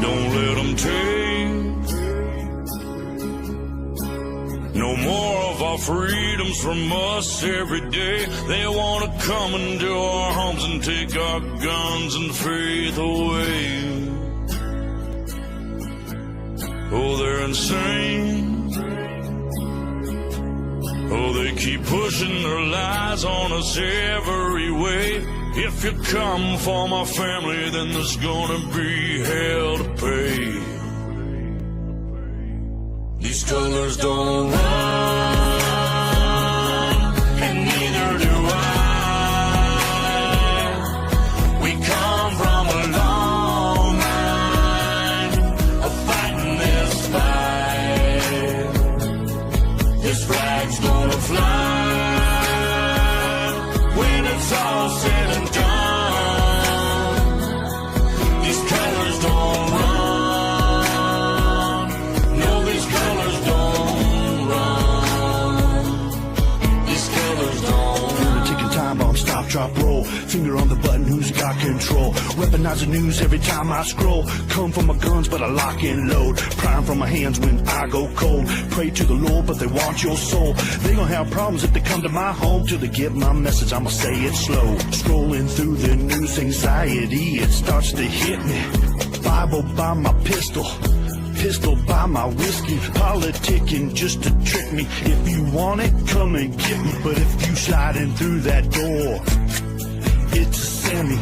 Don't let them take no more of our freedoms from us every day. They want to come into our homes and take our guns and faith away. Oh, they're insane. Oh, they keep pushing their lies on us every way. If you come for my family, then there's gonna be hell to pay. These colors don't run, and neither do I. We come from a long line of fighting this fight. This flag's gonna fly when it's all said and done. These colors don't run. No, these colors don't run. These colors don't run. Ticking time bomb, stop, drop, roll. Finger on the button, who's got control? Weaponize the news every time I scroll. Come from my guns, but I lock and load. Prime from my hands when I go cold. Pray to the Lord, but they want your soul. They gonna have problems if they come to my home. Till they get my message, I'ma say it slow. Scrolling through the news, anxiety, it starts to hit me. Bible by my pistol by my whiskey. Politicking just to trick me. If you want it, come and get me. But if you sliding through that door, it's a Sammy.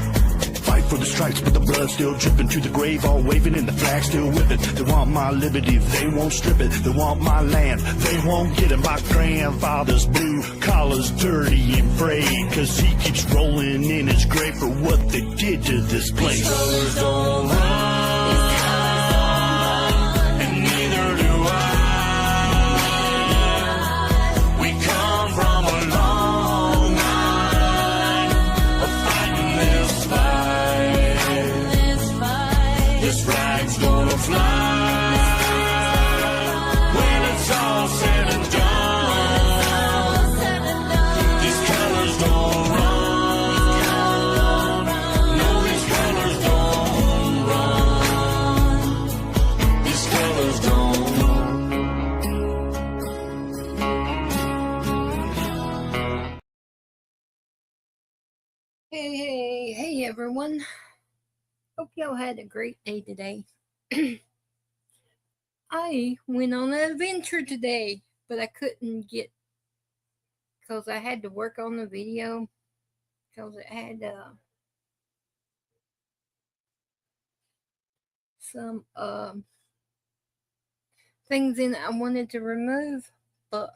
Fight for the stripes, but the blood still dripping. To the grave, all waving and the flag still whipping. They want my liberty, they won't strip it. They want my land, they won't get it. My grandfather's blue collar's dirty and frayed, cause he keeps rolling in his grave for what they did to this place. These colors don't run, and neither do I. We come from a long line of fighting this fight. This flag's gonna fly when it's all said and done. These colors don't run. No, these colors don't run. These colors don't Hey, everyone. Hope y'all had a great day today. I went on an adventure today, but I couldn't get, because I had to work on the video, because it had some things in it I wanted to remove, but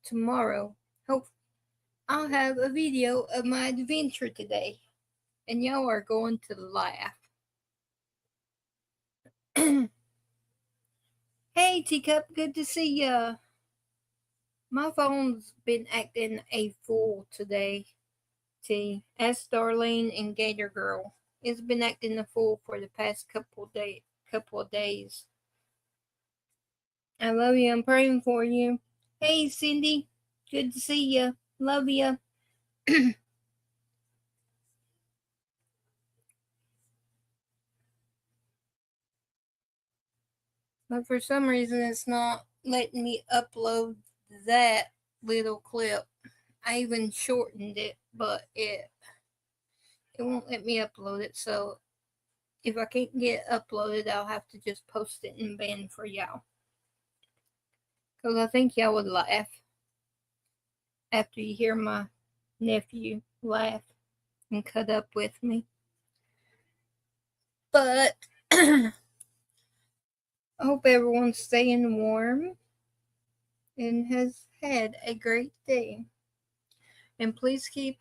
tomorrow, hope I'll have a video of my adventure today, and y'all are going to laugh. Hey, Teacup, good to see ya. My phone's been acting a fool today, T. Ask Darlene and Gator Girl. It's been acting a fool for the past couple of days. I love you. I'm praying for you. Hey, Cindy, good to see ya. Love ya. But for some reason, it's not letting me upload that little clip. I even shortened it, but it won't let me upload it. So if I can't get it uploaded, I'll have to just post it in band for y'all. Because I think y'all would laugh after you hear my nephew laugh and cut up with me. But I hope everyone's staying warm and has had a great day. And please keep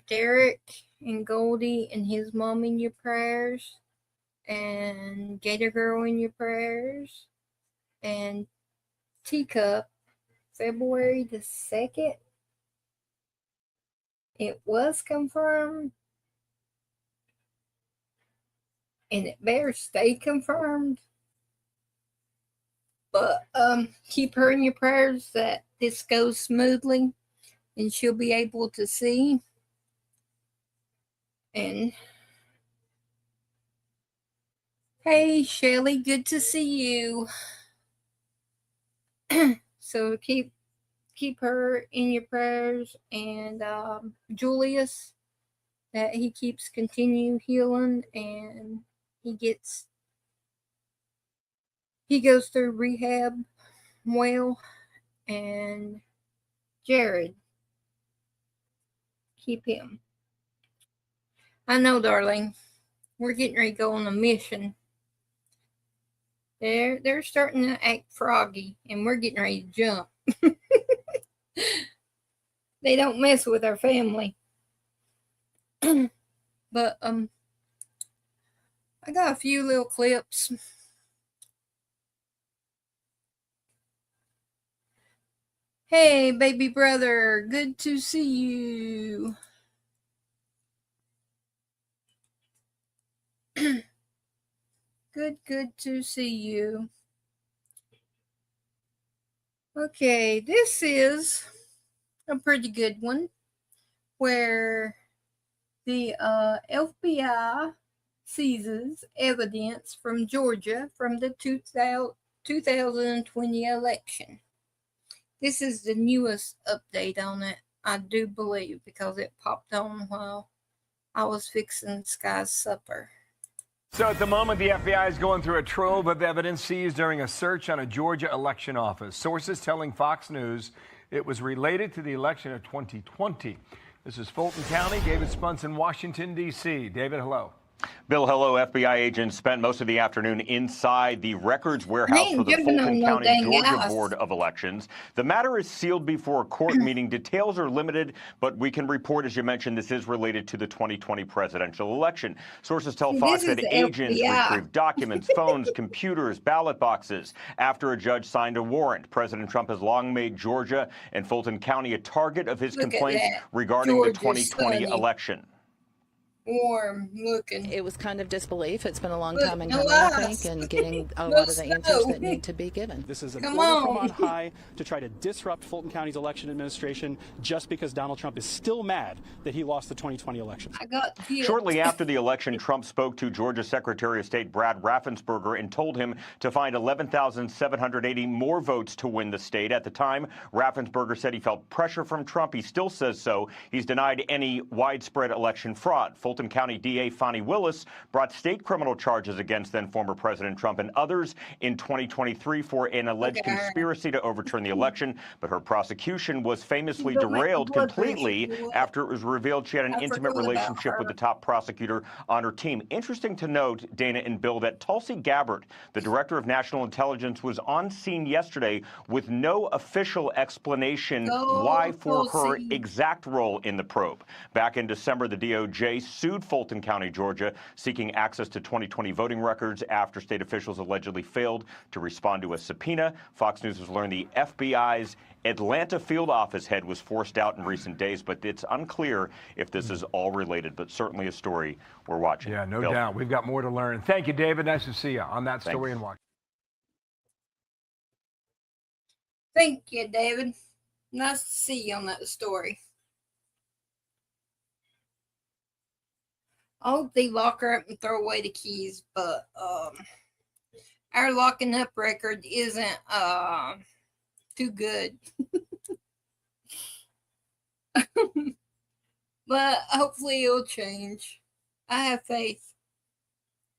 Derek and Goldie and his mom in your prayers, and Gator Girl in your prayers, and Teacup, February the 2nd. It was confirmed, and it better stay confirmed. But keep her in your prayers that this goes smoothly and she'll be able to see. And Hey, Shelly, good to see you. So keep her in your prayers, and Julius, that he keeps continue healing, and he goes through rehab well, and Jared, keep him. I know, darling. We're getting ready to go on a mission. They're starting to act froggy, and we're getting ready to jump. They don't mess with our family. But I got a few little clips. Hey, baby brother, good to see you. Good to see you. Okay, this is a pretty good one where the FBI seizes evidence from Georgia from the 2020 election. This is the newest update on it, I do believe, because it popped on while I was fixing Sky's supper. So at the moment, the FBI is going through a trove of evidence seized during a search on a Georgia election office. Sources telling Fox News it was related to the election of 2020. This is Fulton County. David Spunts in Washington, D.C. David, hello. Bill, hello. FBI agents spent most of the afternoon inside the records warehouse for the Fulton County, Georgia Board of Elections. The matter is sealed before a court meeting. Details are limited, but we can report, as you mentioned, this is related to the 2020 presidential election. Sources tell Fox that agents retrieved documents, phones, computers, ballot boxes after a judge signed a warrant. President Trump has long made Georgia and Fulton County a target of his complaints regarding the 2020 election. Warm looking. It was kind of disbelief. It's been a long time in coming, I think, and getting a lot of the answers that need to be given. This is an order from on high to try to disrupt Fulton County's election administration just because Donald Trump is still mad that he lost the 2020 election. Shortly after the election, Trump spoke to Georgia Secretary of State Brad Raffensperger and told him to find 11,780 more votes to win the state. At the time, Raffensperger said he felt pressure from Trump. He still says so. He's denied any widespread election fraud. Fulton County DA Fani Willis brought state criminal charges against then former President Trump and others in 2023 for an alleged conspiracy to overturn the election. But her prosecution was famously derailed completely after it was revealed she had an intimate relationship with the top prosecutor on her team. Interesting to note, Dana and Bill, that Tulsi Gabbard, the director of national intelligence, was on scene yesterday with no official explanation why for her exact role in the probe. Back in December, the DOJ sued Fulton County, Georgia, seeking access to 2020 voting records after state officials allegedly failed to respond to a subpoena. Fox News has learned the FBI's Atlanta field office head was forced out in recent days, but it's unclear if this is all related, but certainly a story we're watching. Yeah, no doubt. We've got more to learn. Thank you, David. Nice to see you on that story in Washington. Thank you, David. Nice to see you on that story. I hope they lock her up and throw away the keys, but our locking up record isn't too good. But hopefully it'll change. I have faith.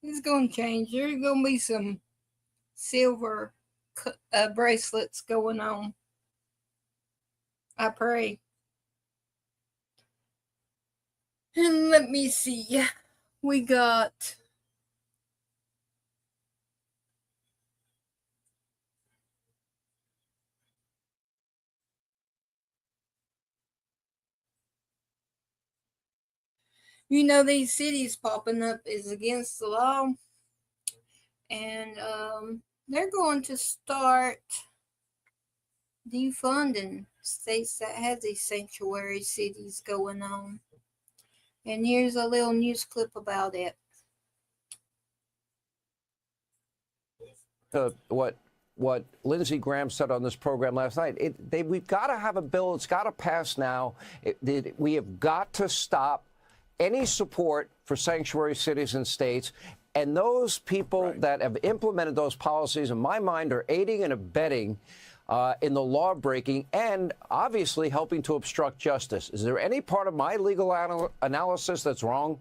It's going to change. There's going to be some silver bracelets going on. I pray. And let me see. We got these cities popping up is against the law, and they're going to start defunding states that have these sanctuary cities going on. And here's a little news clip about it. What Lindsey Graham said on this program last night, we've got to have a bill. It's got to pass now. We have got to stop any support for sanctuary cities and states. And those people that have implemented those policies, in my mind, are aiding and abetting in the law breaking and obviously helping to obstruct justice. Is there any part of my legal analysis that's wrong?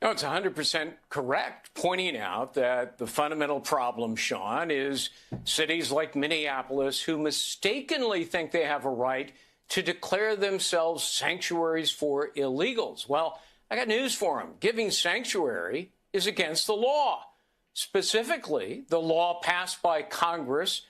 No, it's 100% correct, pointing out that the fundamental problem, Sean, is cities like Minneapolis who mistakenly think they have a right to declare themselves sanctuaries for illegals. Well, I got news for them. Giving sanctuary is against the law. Specifically, the law passed by Congress.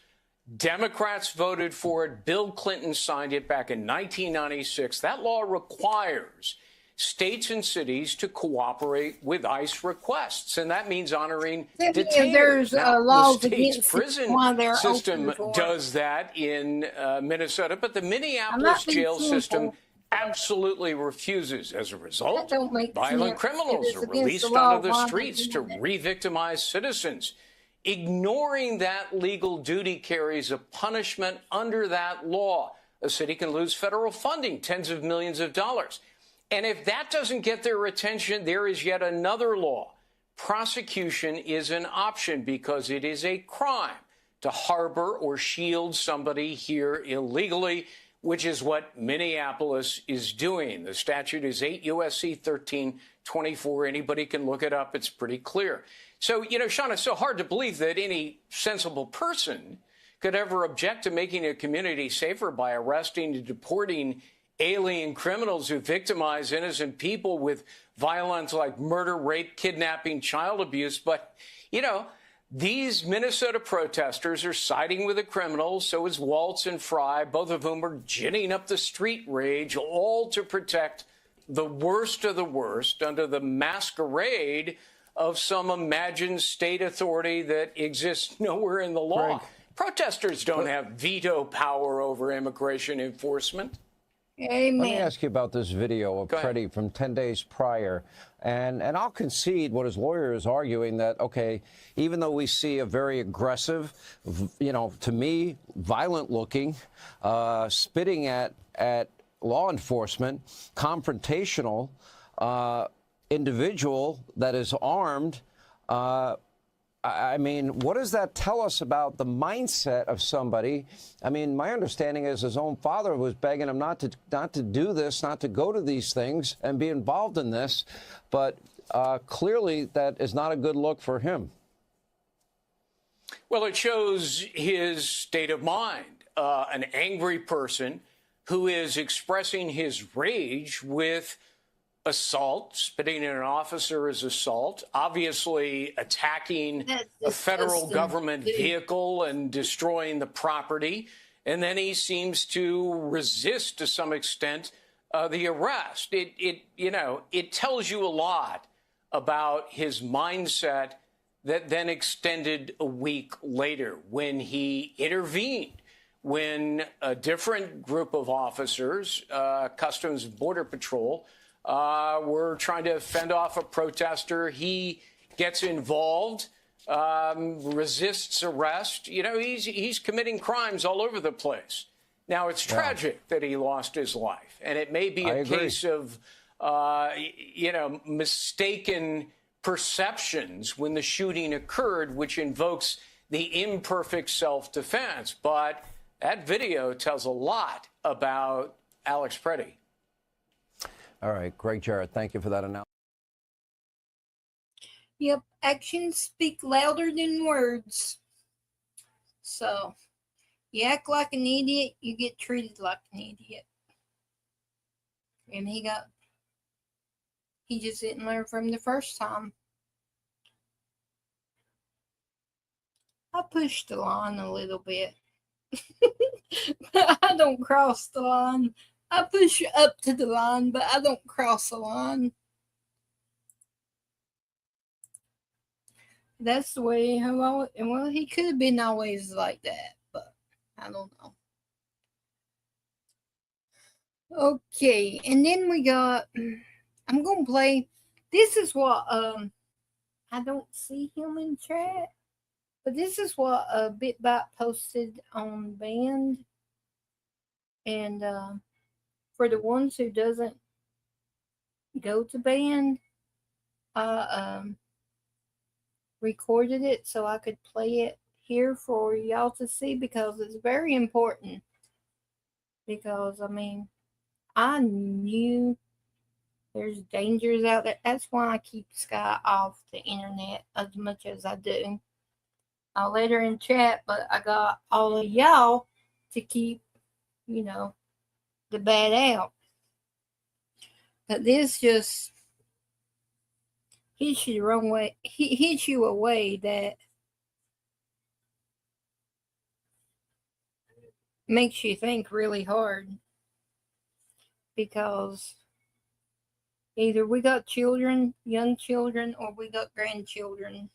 Democrats voted for it. Bill Clinton signed it back in 1996. That law requires states and cities to cooperate with ICE requests, and that means honoring detainers. There's laws the state's against prison system does that in Minnesota, but the Minneapolis jail system absolutely refuses. As a result, violent criminals are released onto the streets to re-victimize citizens. Ignoring that legal duty carries a punishment under that law. A city can lose federal funding, tens of millions of dollars. And if that doesn't get their attention, there is yet another law. Prosecution is an option because it is a crime to harbor or shield somebody here illegally, which is what Minneapolis is doing. The statute is 8 U.S.C. 1324. Anybody can look it up. It's pretty clear. So, you know, Sean, it's so hard to believe that any sensible person could ever object to making a community safer by arresting and deporting alien criminals who victimize innocent people with violence like murder, rape, kidnapping, child abuse. But, you know, these Minnesota protesters are siding with the criminals. So is Waltz and Fry, both of whom are ginning up the street rage, all to protect the worst of the worst under the masquerade of some imagined state authority that exists nowhere in the law. Greg. Protesters don't have veto power over immigration enforcement. Amen. Let me ask you about this video of Freddie from 10 days prior. And I'll concede what his lawyer is arguing that, OK, even though we see a very aggressive, you know, to me, violent looking, spitting at law enforcement, confrontational individual that is armed, I mean, what does that tell us about the mindset of somebody? I mean, my understanding is his own father was begging him not to do this, not to go to these things and be involved in this. But clearly that is not a good look for him. Well, it shows his state of mind, an angry person who is expressing his rage with assault. Spitting at an officer is assault. Obviously attacking a federal government vehicle and destroying the property. And then he seems to resist to some extent the arrest. It tells you a lot about his mindset that then extended a week later when he intervened, when a different group of officers, Customs and Border Patrol, were trying to fend off a protester. He gets involved, resists arrest. You know, he's committing crimes all over the place. Now, it's tragic that he lost his life, and it may be a case of, mistaken perceptions when the shooting occurred, which invokes the imperfect self-defense. But that video tells a lot about Alex Preddy. All right, Greg Jarrett, thank you for that announcement. Yep, actions speak louder than words. So, you act like an idiot, you get treated like an idiot. And he just didn't learn from the first time. I pushed the line a little bit. But I don't cross the line. I push up to the line, but I don't cross the line. That's the way he could have been always like that, but I don't know. Okay, and then we got, I'm going to play, this is what, I don't see him in chat, but this is what BitBot posted on Band, and, for the ones who doesn't go to Band, I recorded it so I could play it here for y'all to see because it's very important. Because, I mean, I knew there's dangers out there. That's why I keep Sky off the internet as much as I do. I'll let her in chat, but I got all of y'all to keep, you know, the bad out. But this just hits you the wrong way. He hits you a way that makes you think really hard. Because either we got children, young children, or we got grandchildren.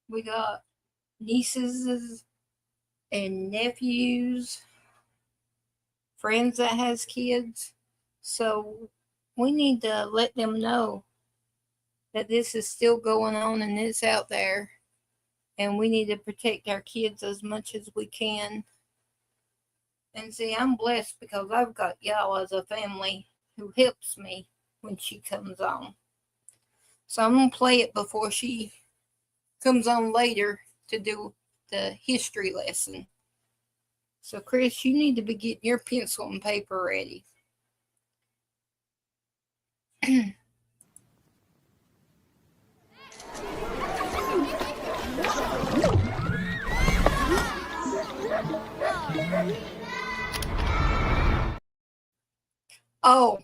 We got nieces and nephews, friends that has kids. So we need to let them know that this is still going on and it's out there. And we need to protect our kids as much as we can. And see, I'm blessed because I've got y'all as a family who helps me when she comes on. So I'm going to play it before she comes on later to do the history lesson. So, Chris, you need to be getting your pencil and paper ready. Oh,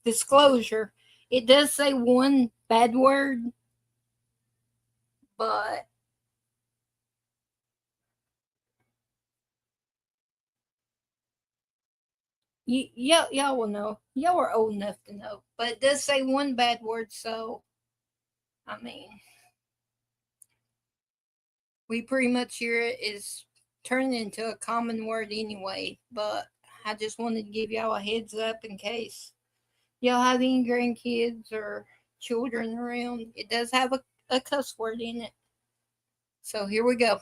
disclosure. It does say one bad word, but y'all will know. Y'all are old enough to know. But it does say one bad word, so, I mean, we pretty much hear it is turning into a common word anyway, but I just wanted to give y'all a heads up in case y'all have any grandkids or children around. It does have a cuss word in it. So here we go.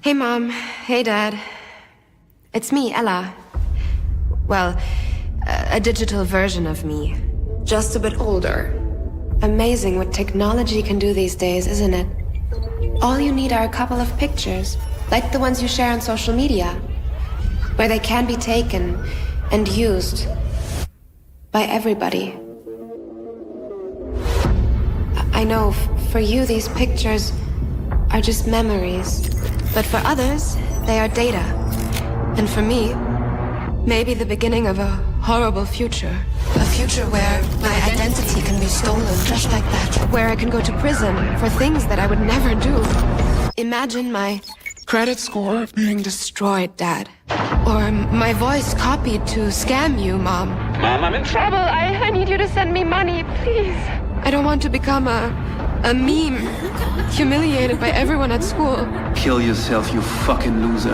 Hey, Mom. Hey, Dad. It's me, Ella. Well, a digital version of me. Just a bit older. Amazing what technology can do these days, isn't it? All you need are a couple of pictures, like the ones you share on social media, where they can be taken and used by everybody. I know, for you, these pictures are just memories. But for others, they are data. And for me, maybe the beginning of a horrible future. A future where my identity can be stolen just like that. Where I can go to prison for things that I would never do. Imagine my credit score being destroyed, Dad. Or my voice copied to scam you, Mom. Mom, I'm in trouble. I need you to send me money, please. I don't want to become a meme, humiliated by everyone at school. Kill yourself, you fucking loser.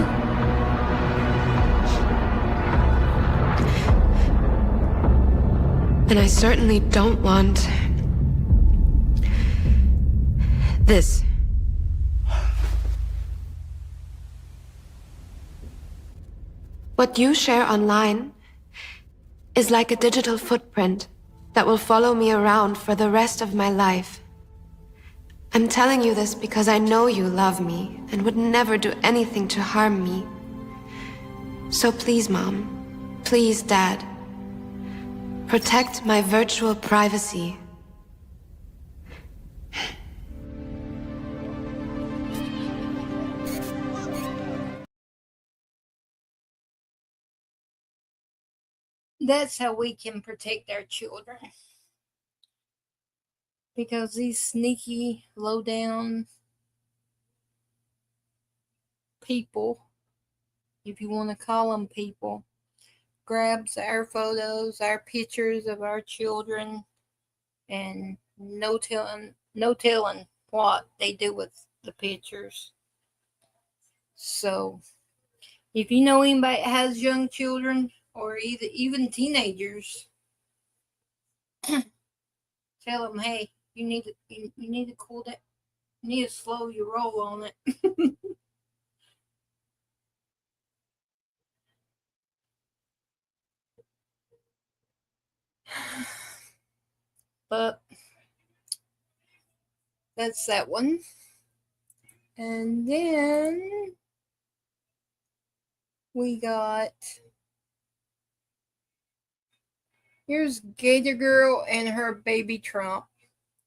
And I certainly don't want this. What you share online is like a digital footprint that will follow me around for the rest of my life. I'm telling you this because I know you love me and would never do anything to harm me. So please, Mom, please, Dad, protect my virtual privacy. That's how we can protect our children. Because these sneaky, low-down people, if you want to call them people, grabs our photos, our pictures of our children, and no telling what they do with the pictures. So, if you know anybody that has young children or even teenagers, tell them, hey, you need to cool that. You need to slow your roll on it. But that's that one. And then we got, here's Gator Girl and her baby Trump.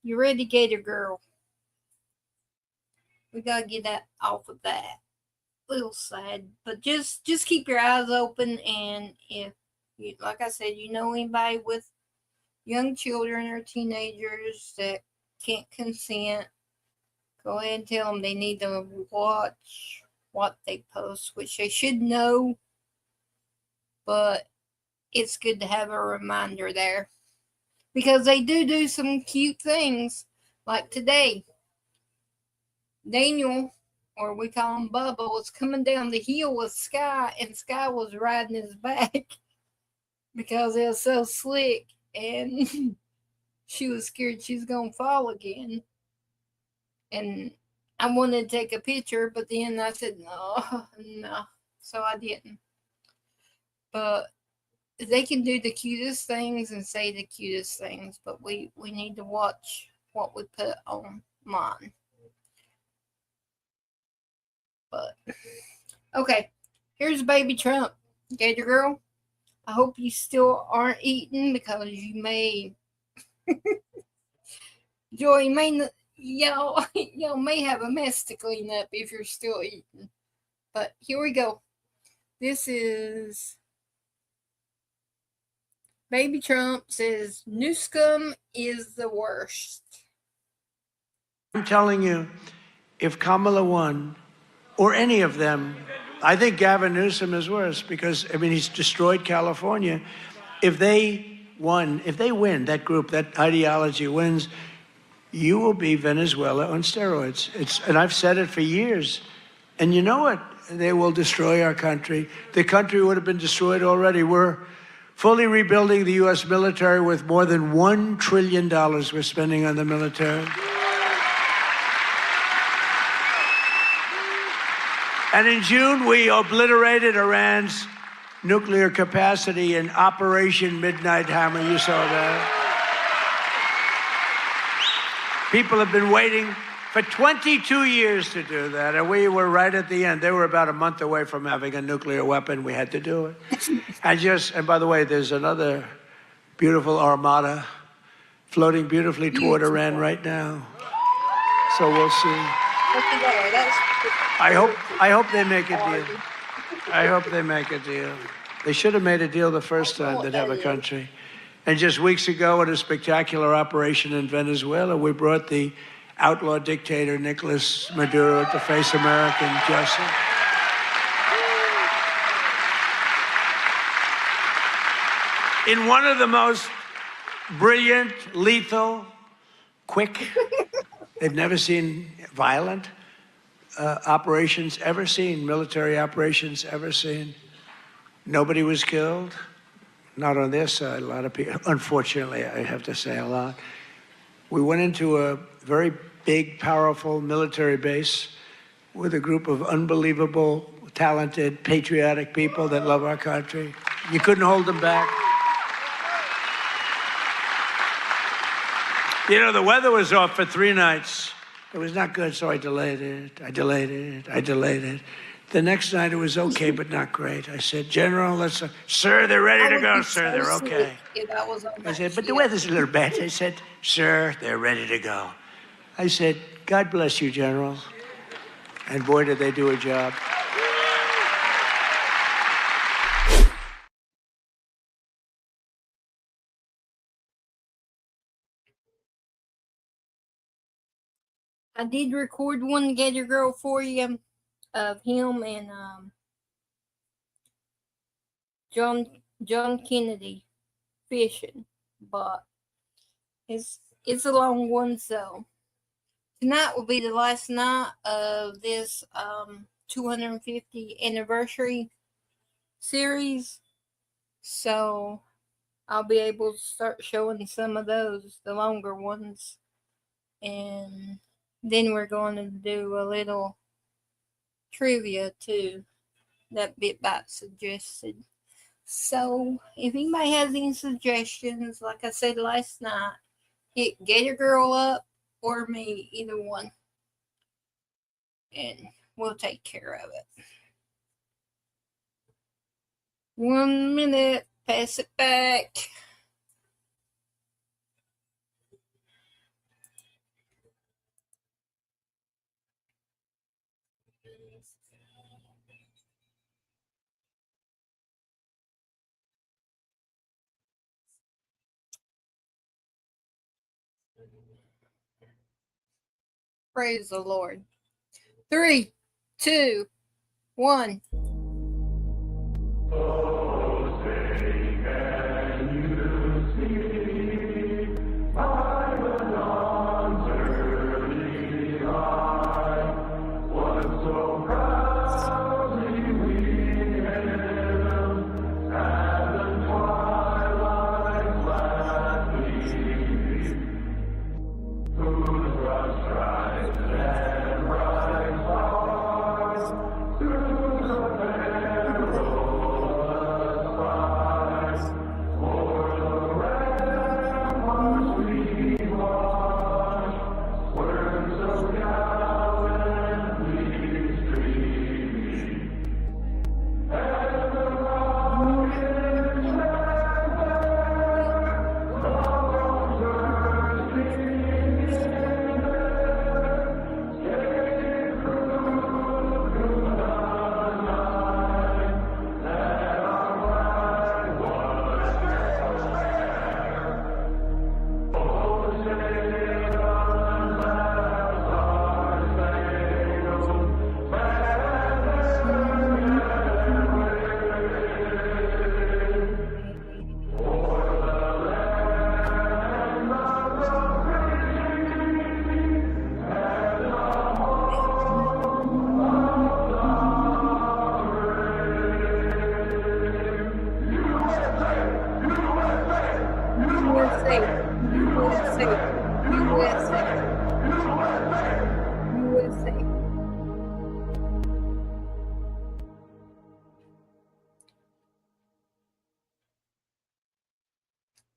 You ready, Gator Girl? We gotta get that off of that. Little sad, but just keep your eyes open, and if you, like I said, you know anybody with young children or teenagers that can't consent, go ahead and tell them they need to watch what they post, which they should know, but it's good to have a reminder there. Because they do some cute things. Like today, Daniel, or we call him Bubba, was coming down the hill with Sky, and Sky was riding his back because it was so slick, and she was scared she was going to fall again. And I wanted to take a picture, but then I said, no, so I didn't. But they can do the cutest things and say the cutest things, but we need to watch what we put online. But okay, here's baby Trump. Gator Girl, I hope you still aren't eating, because you may Joy may y'all may have a mess to clean up if you're still eating. But here we go. This is baby Trump says Newsom is the worst. I'm telling you, if Kamala won, or any of them, I think Gavin Newsom is worse, because, I mean, he's destroyed California. If they win, that group, that ideology wins, you will be Venezuela on steroids. And I've said it for years. And you know what? They will destroy our country. The country would have been destroyed already. We're fully rebuilding the U.S. military with more than $1 trillion we're spending on the military. And in June, we obliterated Iran's nuclear capacity in Operation Midnight Hammer. You saw that. People have been waiting for 22 years to do that, and we were right at the end. They were about a month away from having a nuclear weapon. We had to do it. And by the way, there's another beautiful armada floating beautifully toward Iran right now. So we'll see. I hope they make a deal. I hope they make a deal. They should have made a deal the first time they'd have a country. And just weeks ago, at a spectacular operation in Venezuela, we brought the outlaw dictator Nicolas Maduro to face American justice. In one of the most brilliant, lethal, quick, they've never seen violent operations ever seen, military operations ever seen. Nobody was killed, not on their side. A lot of people, unfortunately, I have to say a lot. We went into a very big, powerful military base with a group of unbelievable, talented, patriotic people that love our country. You couldn't hold them back. You know, the weather was off for 3 nights. It was not good, so I delayed it. The next night it was okay, but not great. I said, General, sir, they're ready to go, sir, they're okay. I said, but the weather's a little bad. I said, sir, they're ready to go. I said, God bless you, General. And boy, did they do a job. I did record one Gator Girl for you of him and John Kennedy fishing, but it's a long one, so tonight will be the last night of this 250 anniversary series, so I'll be able to start showing some of those, the longer ones, and then we're going to do a little trivia too that BitBite suggested. So if anybody has any suggestions, like I said last night, hit Gator Girl up or me, either one, and we'll take care of it. 1 minute, pass it back. Praise the Lord. 3, 2, 1.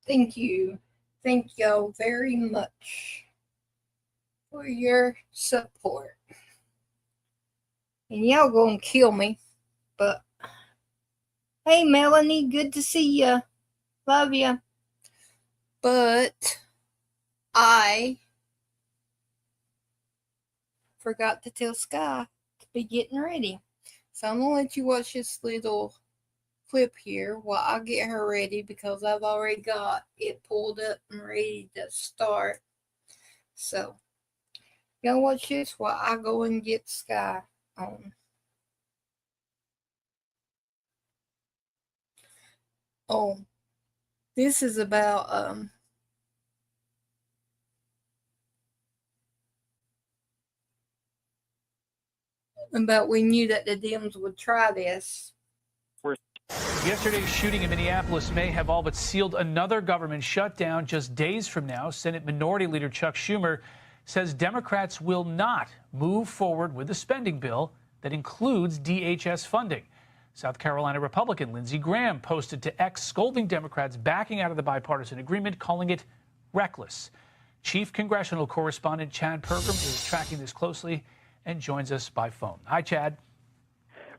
Thank you. Thank y'all very much for your support. And y'all gonna kill me, but hey, Melanie, good to see ya. Love ya. But I forgot to tell Sky to be getting ready. So I'm gonna let you watch this little clip here while I get her ready, because I've already got it pulled up and ready to start. So y'all watch this while I go and get Sky on. Oh, this is about we knew that the Dems would try this. Yesterday's shooting in Minneapolis may have all but sealed another government shutdown just days from now. Senate Minority Leader Chuck Schumer says Democrats will not move forward with a spending bill that includes DHS funding. South Carolina Republican Lindsey Graham posted to X scolding Democrats backing out of the bipartisan agreement, calling it reckless. Chief Congressional Correspondent Chad Pergram is tracking this closely and joins us by phone. Hi, Chad.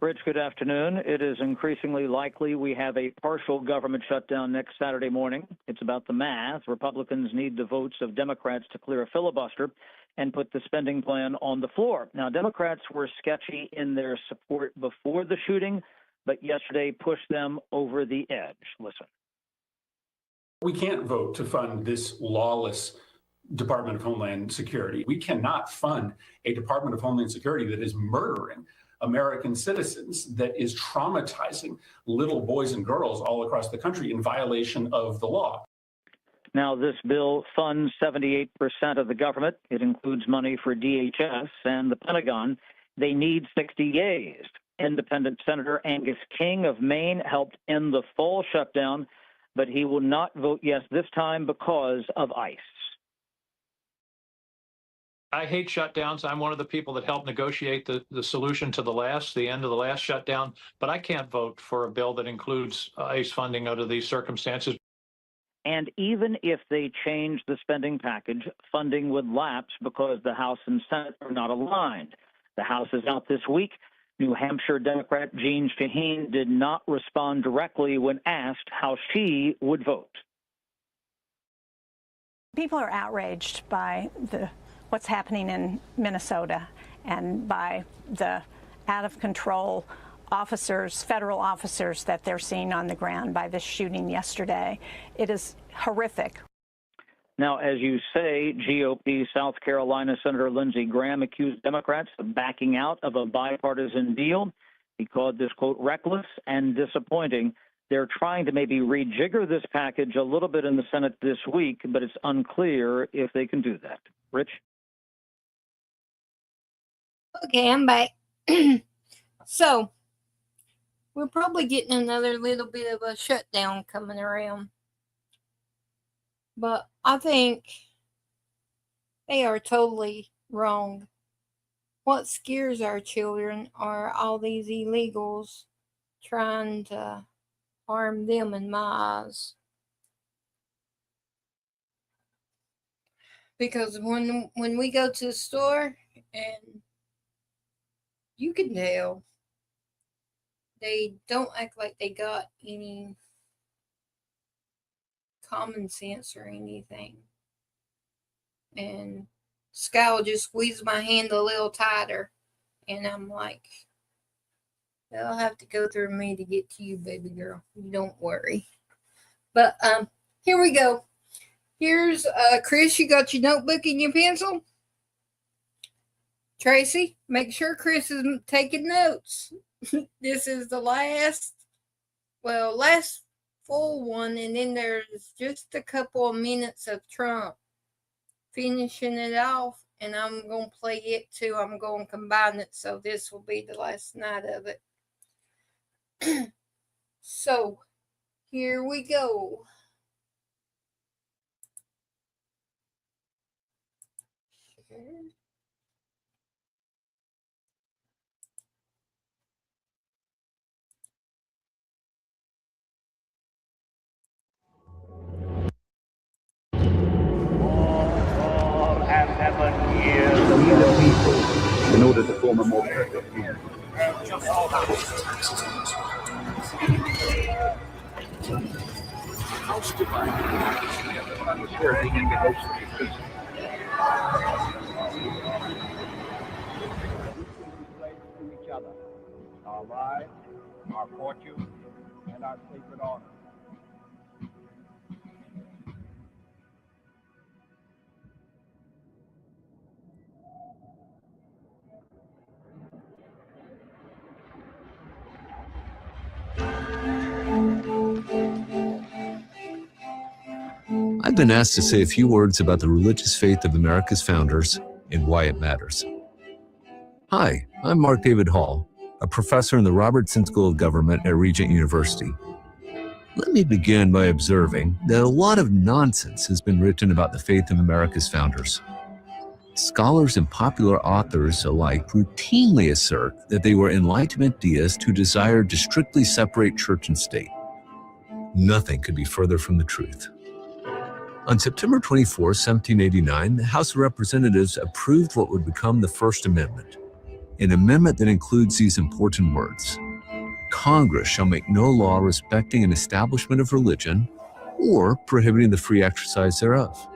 Rich, good afternoon. It is increasingly likely we have a partial government shutdown next Saturday morning. It's about the math. Republicans need the votes of Democrats to clear a filibuster and put the spending plan on the floor. Now, Democrats were sketchy in their support before the shooting, but yesterday pushed them over the edge. Listen. We can't vote to fund this lawless Department of Homeland Security. We cannot fund a Department of Homeland Security that is murdering American citizens, that is traumatizing little boys and girls all across the country in violation of the law. Now, this bill funds 78% of the government. It includes money for DHS and the Pentagon. They need 60 yeas. Independent Senator Angus King of Maine helped end the fall shutdown, but he will not vote yes this time because of ICE. I hate shutdowns. I'm one of the people that helped negotiate the solution to the end of the last shutdown, but I can't vote for a bill that includes ICE funding under these circumstances. And even if they change the spending package, funding would lapse because the House and Senate are not aligned. The House is out this week. New Hampshire Democrat Jean Shaheen did not respond directly when asked how she would vote. People are outraged by what's happening in Minnesota and by the out-of-control officers, federal officers that they're seeing on the ground by this shooting yesterday. It is horrific. Now, as you say, GOP South Carolina Senator Lindsey Graham accused Democrats of backing out of a bipartisan deal. He called this, quote, reckless and disappointing. They're trying to maybe rejigger this package a little bit in the Senate this week, but it's unclear if they can do that. Rich? Okay, I'm back. So, we're probably getting another little bit of a shutdown coming around. But I think they are totally wrong. What scares our children are all these illegals trying to harm them in my eyes. Because when we go to the store, and you can tell they don't act like they got any common sense or anything. And Sky will just squeeze my hand a little tighter, and I'm like, they'll have to go through me to get to you, baby girl. You don't worry. But here we go. Here's Chris. You got your notebook and your pencil? Tracy, make sure Chris is taking notes. This is the last full one, and then there's just a couple of minutes of Trump finishing it off, and I'm going to play it too. I'm going to combine it, so this will be the last night of it. So, here we go. In order to form a more perfect union. House divided. I'm sure they can get host of peace. To each other, our lives, our fortune, and our sacred honor. I've been asked to say a few words about the religious faith of America's founders and why it matters. Hi, I'm Mark David Hall, a professor in the Robertson School of Government at Regent University. Let me begin by observing that a lot of nonsense has been written about the faith of America's founders. Scholars and popular authors alike routinely assert that they were Enlightenment deists who desired to strictly separate church and state. Nothing could be further from the truth. On September 24, 1789, the House of Representatives approved what would become the First Amendment, an amendment that includes these important words: Congress shall make no law respecting an establishment of religion or prohibiting the free exercise thereof.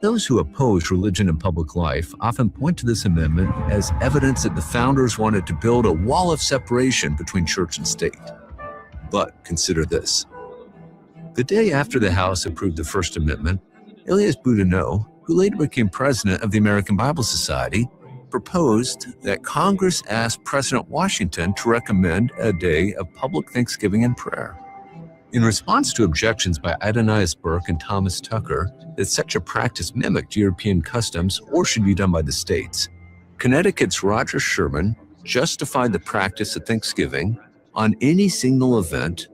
Those who oppose religion in public life often point to this amendment as evidence that the founders wanted to build a wall of separation between church and state. But consider this. The day after the House approved the First Amendment, Elias Boudinot, who later became president of the American Bible Society, proposed that Congress ask President Washington to recommend a day of public thanksgiving and prayer. In response to objections by Adonias Burke and Thomas Tucker that such a practice mimicked European customs or should be done by the states, Connecticut's Roger Sherman justified the practice of Thanksgiving on any single event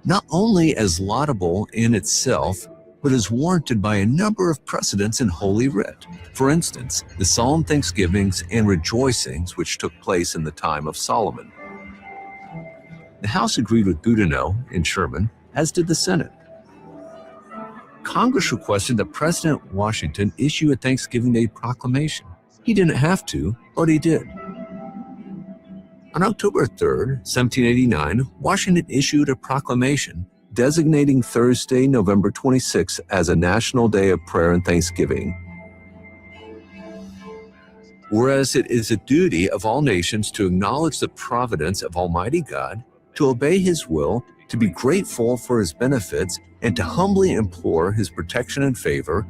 not only as laudable in itself, but as warranted by a number of precedents in Holy Writ. For instance, the solemn thanksgivings and rejoicings which took place in the time of Solomon. The House agreed with Boudinot and Sherman, as did the Senate. Congress requested that President Washington issue a Thanksgiving Day proclamation. He didn't have to, but he did. On October 3rd, 1789, Washington issued a proclamation designating Thursday, November 26th as a national day of prayer and thanksgiving. Whereas it is a duty of all nations to acknowledge the providence of Almighty God, to obey His will, to be grateful for His benefits, and to humbly implore His protection and favor,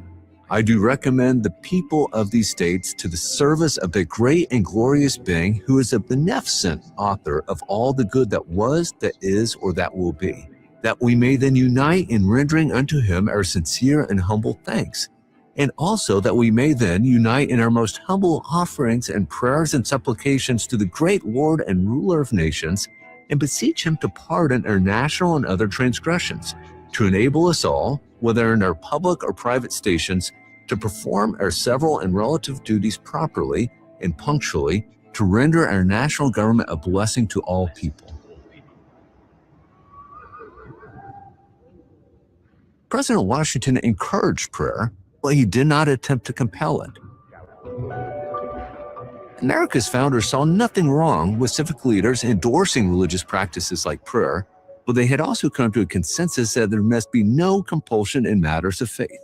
I do recommend the people of these states to the service of the great and glorious being who is a beneficent author of all the good that was, that is, or that will be, that we may then unite in rendering unto Him our sincere and humble thanks, and also that we may then unite in our most humble offerings and prayers and supplications to the great Lord and ruler of nations, and beseech Him to pardon our national and other transgressions, to enable us all, whether in our public or private stations, to perform our several and relative duties properly and punctually, to render our national government a blessing to all people. President Washington encouraged prayer, but he did not attempt to compel it. America's founders saw nothing wrong with civic leaders endorsing religious practices like prayer, but they had also come to a consensus that there must be no compulsion in matters of faith.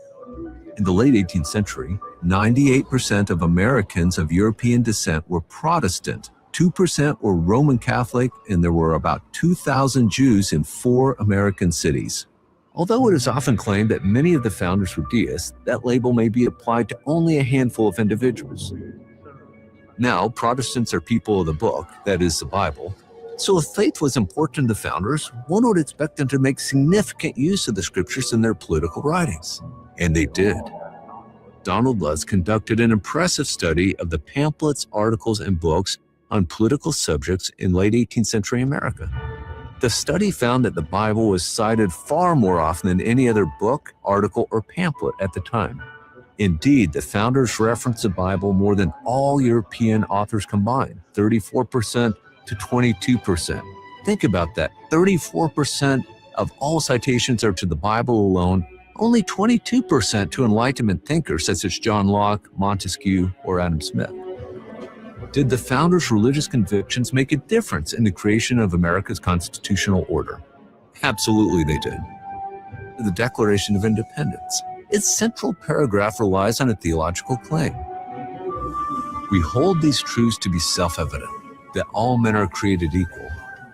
In the late 18th century, 98% of Americans of European descent were Protestant, 2% were Roman Catholic, and there were about 2,000 Jews in 4 American cities. Although it is often claimed that many of the founders were deists, that label may be applied to only a handful of individuals. Now, Protestants are people of the book, that is, the Bible. So if faith was important to the founders, one would expect them to make significant use of the scriptures in their political writings. And they did. Donald Lutz conducted an impressive study of the pamphlets, articles, and books on political subjects in late 18th century America. The study found that the Bible was cited far more often than any other book, article, or pamphlet at the time. Indeed, the founders referenced the Bible more than all European authors combined, 34% to 22%. Think about that. 34% of all citations are to the Bible alone, only 22% to Enlightenment thinkers such as John Locke, Montesquieu, or Adam Smith. Did the founders' religious convictions make a difference in the creation of America's constitutional order? Absolutely they did. The Declaration of Independence. Its central paragraph relies on a theological claim. We hold these truths to be self-evident, that all men are created equal,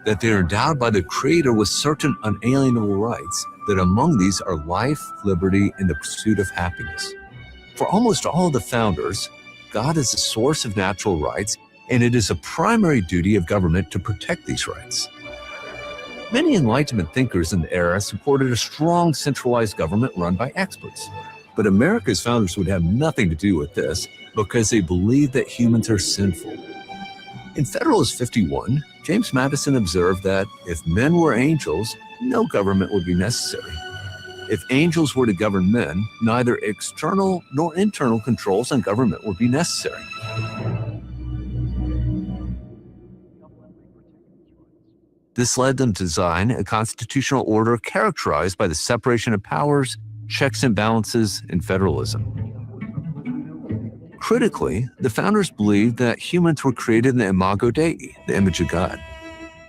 that they are endowed by the Creator with certain unalienable rights, that among these are life, liberty, and the pursuit of happiness. For almost all of the founders, God is the source of natural rights, and it is a primary duty of government to protect these rights. Many Enlightenment thinkers in the era supported a strong centralized government run by experts. But America's founders would have nothing to do with this because they believed that humans are sinful. In Federalist 51, James Madison observed that if men were angels, no government would be necessary. If angels were to govern men, neither external nor internal controls on government would be necessary. This led them to design a constitutional order characterized by the separation of powers, checks and balances, and federalism. Critically, the founders believed that humans were created in the imago Dei, the image of God.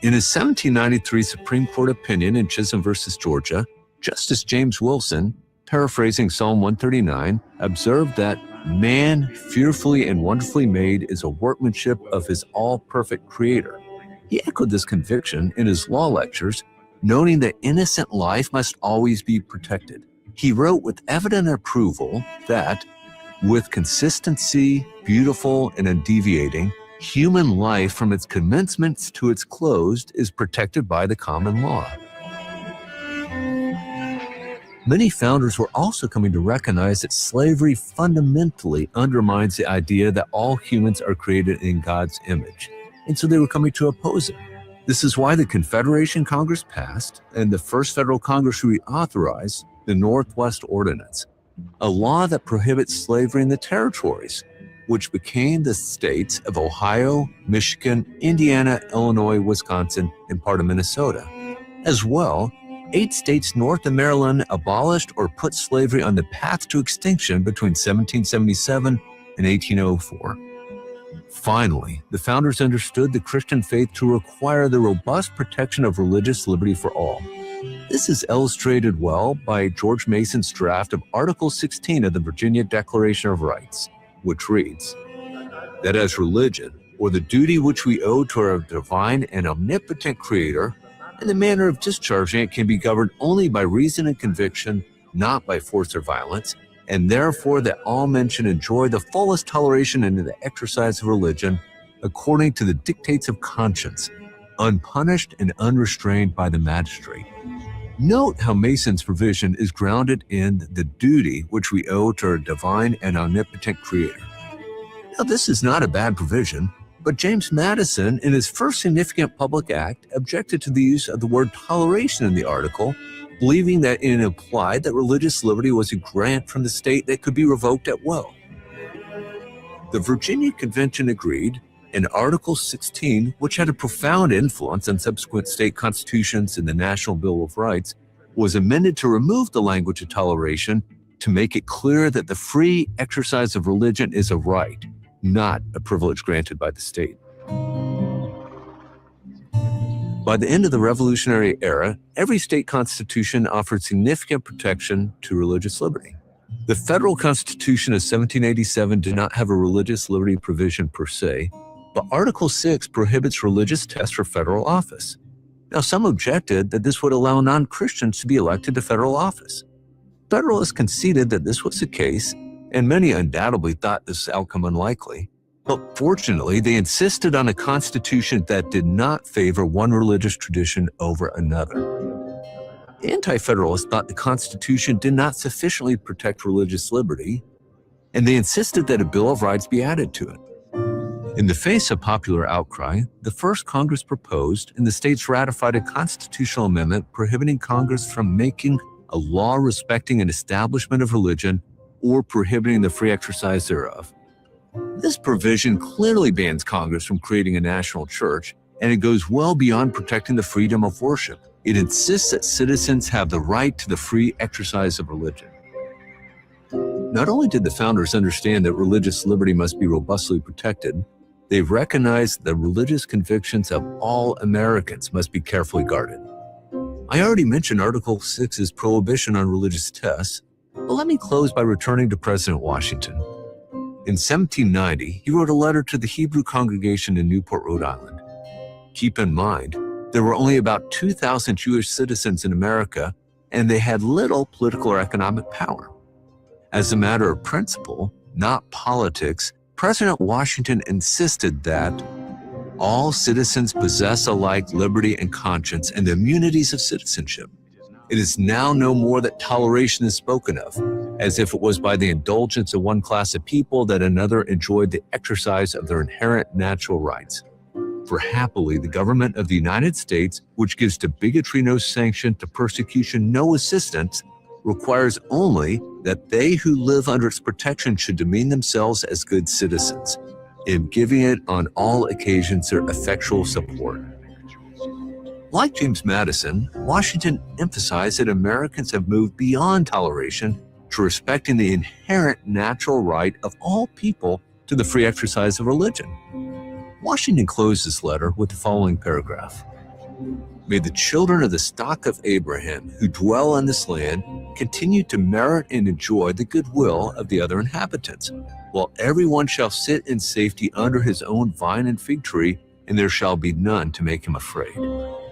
In his 1793 Supreme Court opinion in Chisholm v. Georgia, Justice James Wilson, paraphrasing Psalm 139, observed that man, fearfully and wonderfully made, is a workmanship of his all-perfect Creator. He echoed this conviction in his law lectures, noting that innocent life must always be protected. He wrote with evident approval that With consistency, beautiful and undeviating, human life from its commencement to its close is protected by the common law. Many founders were also coming to recognize that slavery fundamentally undermines the idea that all humans are created in God's image, and so they were coming to oppose it. This is why the Confederation Congress passed, and the First Federal Congress reauthorized, the Northwest Ordinance, a law that prohibits slavery in the territories, which became the states of Ohio, Michigan, Indiana, Illinois, Wisconsin, and part of Minnesota. As well, 8 states north of Maryland abolished or put slavery on the path to extinction between 1777 and 1804. Finally, the founders understood the Christian faith to require the robust protection of religious liberty for all. This is illustrated well by George Mason's draft of Article 16 of the Virginia Declaration of Rights, which reads, that as religion, or the duty which we owe to our divine and omnipotent Creator, and the manner of discharging it can be governed only by reason and conviction, not by force or violence, and therefore that all men should enjoy the fullest toleration in the exercise of religion according to the dictates of conscience, unpunished and unrestrained by the magistrate. Note how Mason's provision is grounded in the duty which we owe to our divine and omnipotent Creator. Now, this is not a bad provision, but James Madison, in his first significant public act, objected to the use of the word toleration in the article, believing that it implied that religious liberty was a grant from the state that could be revoked at will. The Virginia Convention agreed, and Article 16, which had a profound influence on subsequent state constitutions and the National Bill of Rights, was amended to remove the language of toleration to make it clear that the free exercise of religion is a right, not a privilege granted by the state. By the end of the Revolutionary era, every state constitution offered significant protection to religious liberty. The federal Constitution of 1787 did not have a religious liberty provision per se, but Article 6 prohibits religious tests for federal office. Now, some objected that this would allow non-Christians to be elected to federal office. Federalists conceded that this was the case, and many undoubtedly thought this outcome unlikely. But fortunately, they insisted on a constitution that did not favor one religious tradition over another. Anti-Federalists thought the Constitution did not sufficiently protect religious liberty, and they insisted that a Bill of Rights be added to it. In the face of popular outcry, the first Congress proposed, and the states ratified, a constitutional amendment prohibiting Congress from making a law respecting an establishment of religion or prohibiting the free exercise thereof. This provision clearly bans Congress from creating a national church, and it goes well beyond protecting the freedom of worship. It insists that citizens have the right to the free exercise of religion. Not only did the founders understand that religious liberty must be robustly protected, they recognized that religious convictions of all Americans must be carefully guarded. I already mentioned Article 6's prohibition on religious tests, but let me close by returning to President Washington. In 1790, he wrote a letter to the Hebrew congregation in Newport, Rhode Island. Keep in mind, there were only about 2,000 Jewish citizens in America, and they had little political or economic power. As a matter of principle, not politics, President Washington insisted that all citizens possess alike liberty and conscience and the immunities of citizenship. It is now no more that toleration is spoken of, as if it was by the indulgence of one class of people that another enjoyed the exercise of their inherent natural rights. For happily, the government of the United States, which gives to bigotry no sanction, to persecution no assistance, requires only that they who live under its protection should demean themselves as good citizens, in giving it on all occasions their effectual support. Like James Madison, Washington emphasized that Americans have moved beyond toleration to respecting the inherent natural right of all people to the free exercise of religion. Washington closed his letter with the following paragraph. May the children of the stock of Abraham who dwell on this land continue to merit and enjoy the goodwill of the other inhabitants, while everyone shall sit in safety under his own vine and fig tree, and there shall be none to make him afraid.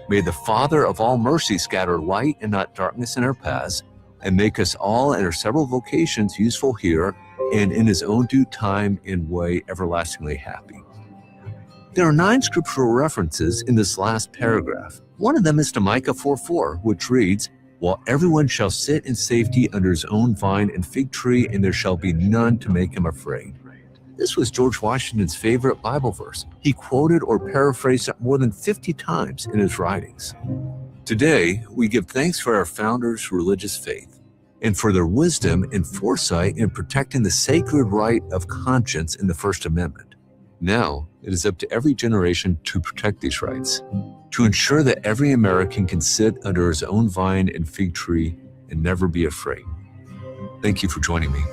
May the Father of all mercy scatter light and not darkness in our paths, and make us all in our several vocations useful here and in his own due time and way everlastingly happy. There are 9 scriptural references in this last paragraph. One of them is to Micah 4:4, which reads, "While everyone shall sit in safety under his own vine and fig tree, and there shall be none to make him afraid." This was George Washington's favorite Bible verse. He quoted or paraphrased it more than 50 times in his writings. Today, we give thanks for our founders' religious faith and for their wisdom and foresight in protecting the sacred right of conscience in the First Amendment. Now, it is up to every generation to protect these rights, to ensure that every American can sit under his own vine and fig tree and never be afraid. Thank you for joining me.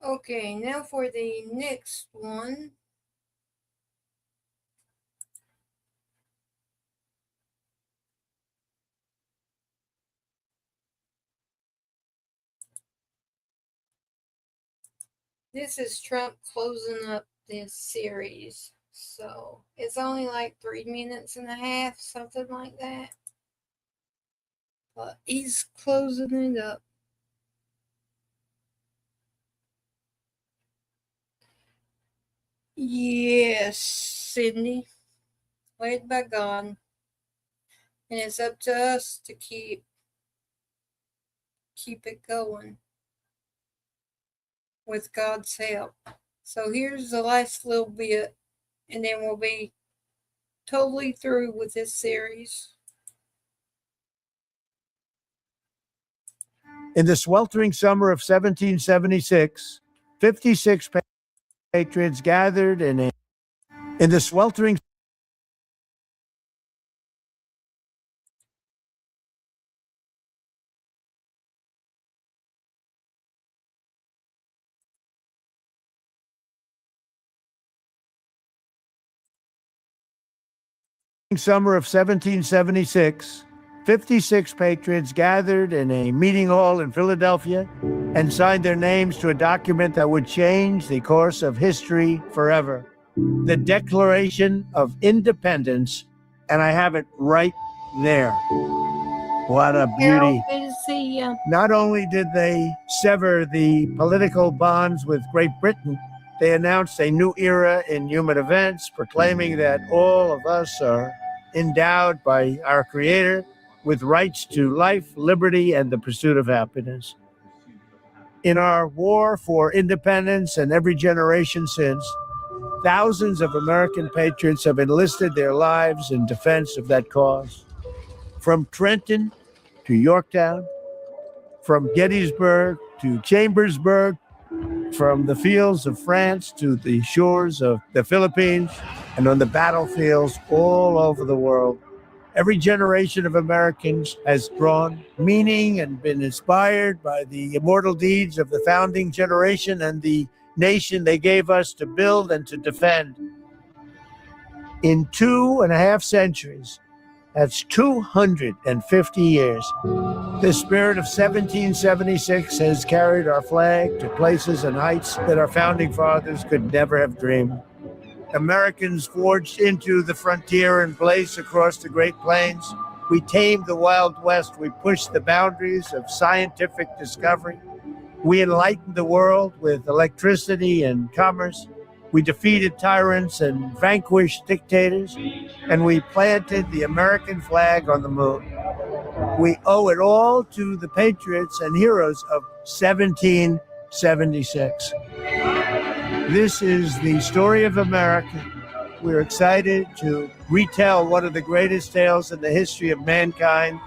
Okay, now for the next one. This is Trump closing up this series. So it's only like 3 minutes and a half, something like that. But he's closing it up. Yes, Cindy. Led by God. And it's up to us to keep it going with God's help. So here's the last little bit, and then we'll be totally through with this series. In the sweltering summer of 1776, 56 patriots gathered in the sweltering summer of 1776, 56 patriots gathered in a meeting hall in Philadelphia and signed their names to a document that would change the course of history forever. The Declaration of Independence, and I have it right there. What a beauty. Good to see you. Not only did they sever the political bonds with Great Britain, they announced a new era in human events, proclaiming that all of us are endowed by our Creator with rights to life, liberty, and the pursuit of happiness. In our war for independence and every generation since, thousands of American patriots have enlisted their lives in defense of that cause. From Trenton to Yorktown, from Gettysburg to Chambersburg, from the fields of France to the shores of the Philippines, and on the battlefields all over the world. Every generation of Americans has drawn meaning and been inspired by the immortal deeds of the founding generation and the nation they gave us to build and to defend. In 2.5 centuries, that's 250 years, the spirit of 1776 has carried our flag to places and heights that our founding fathers could never have dreamed. Americans forged into the frontier and blazed across the Great Plains. We tamed the Wild West. We pushed the boundaries of scientific discovery. We enlightened the world with electricity and commerce. We defeated tyrants and vanquished dictators. And we planted the American flag on the moon. We owe it all to the patriots and heroes of 1776. This is the story of America. We're excited to retell one of the greatest tales in the history of mankind,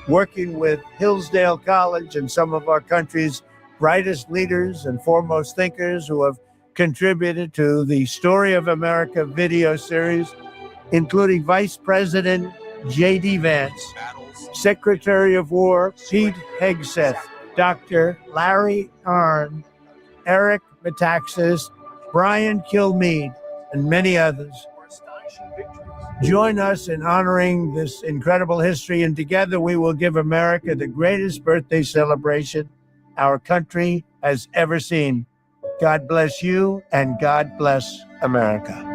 working with Hillsdale College and some of our country's brightest leaders and foremost thinkers who have contributed to the Story of America video series, including Vice President J.D. Vance, Secretary of War Pete Hegseth, Dr. Larry Arnn, Eric Metaxas, Brian Kilmeade, and many others. Join us in honoring this incredible history, and together we will give America the greatest birthday celebration our country has ever seen. God bless you, and God bless America.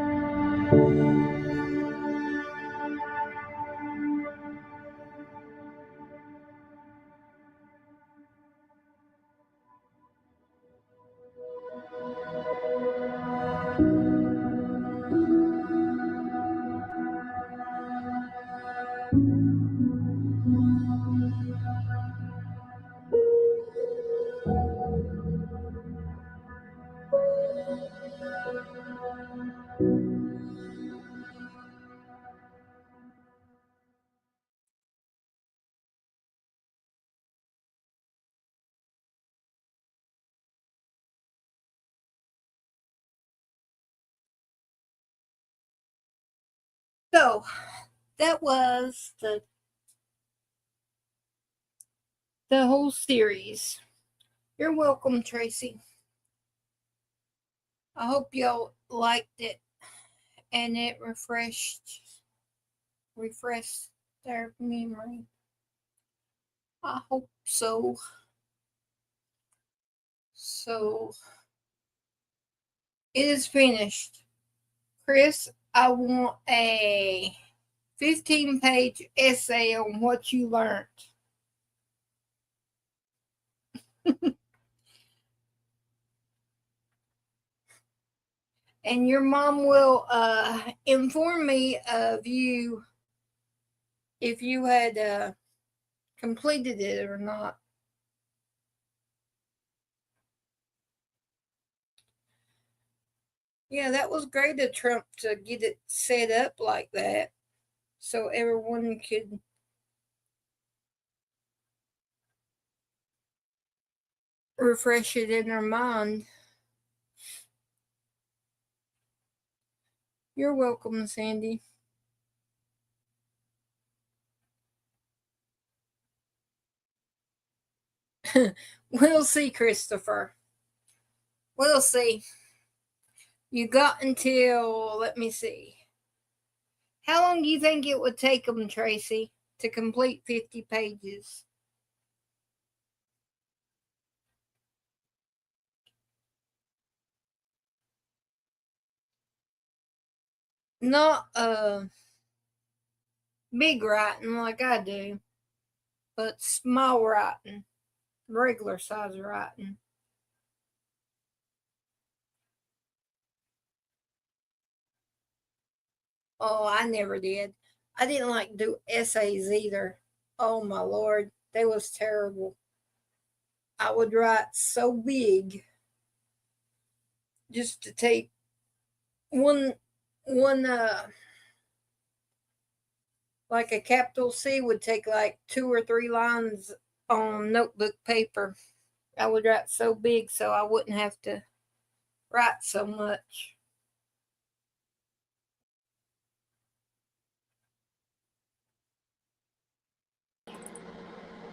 So that was the whole series. You're welcome, Tracy. I hope y'all liked it and it refreshed their memory. I hope so. So it is finished. Chris, I want a 15-page essay on what you learned. And your mom will inform me of you if you had completed it or not. Yeah, that was great of Trump to get it set up like that so everyone could refresh it in their mind. You're welcome, Sandy. We'll see, Christopher. We'll see. You got until, let me see. How long do you think it would take them, Tracy, to complete 50 pages? Not big writing like I do, but small writing, regular size writing. Oh, I never did. I didn't like do essays either. Oh my Lord, they was terrible. I would write so big just to take one like a capital C would take like 2 or 3 lines on notebook paper. I would write so big so I wouldn't have to write so much.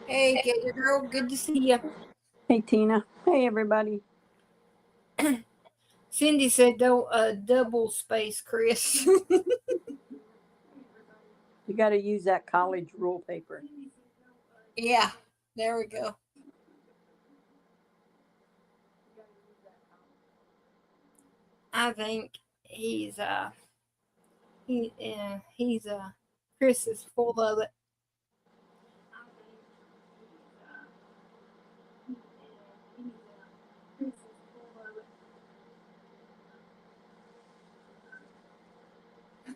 Hey, Gator Girl, good to see you. Hey, Tina. Hey, everybody. Cindy said don't double space, Chris. You got to use that college rule paper. Yeah, there we go. I think Chris is full of it.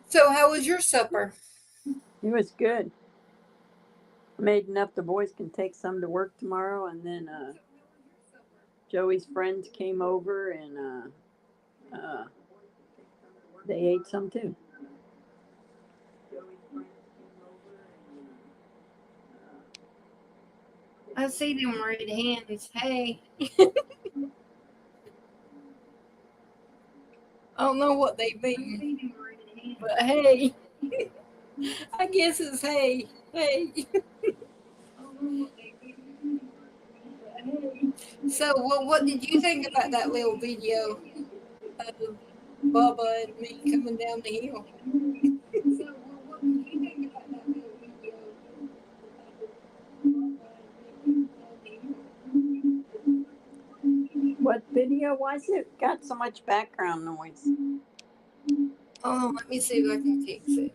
So how was your supper? It was good. I made enough the boys can take some to work tomorrow, and then Joey's friends came over and they ate some too. I see them red hands. Hey. I don't know what they mean, but hey. I guess it's hey. Hey. So, what did you think about that little video of Bubba and me coming down the hill? What video was it? Got so much background noise. Oh, let me see if I can fix it.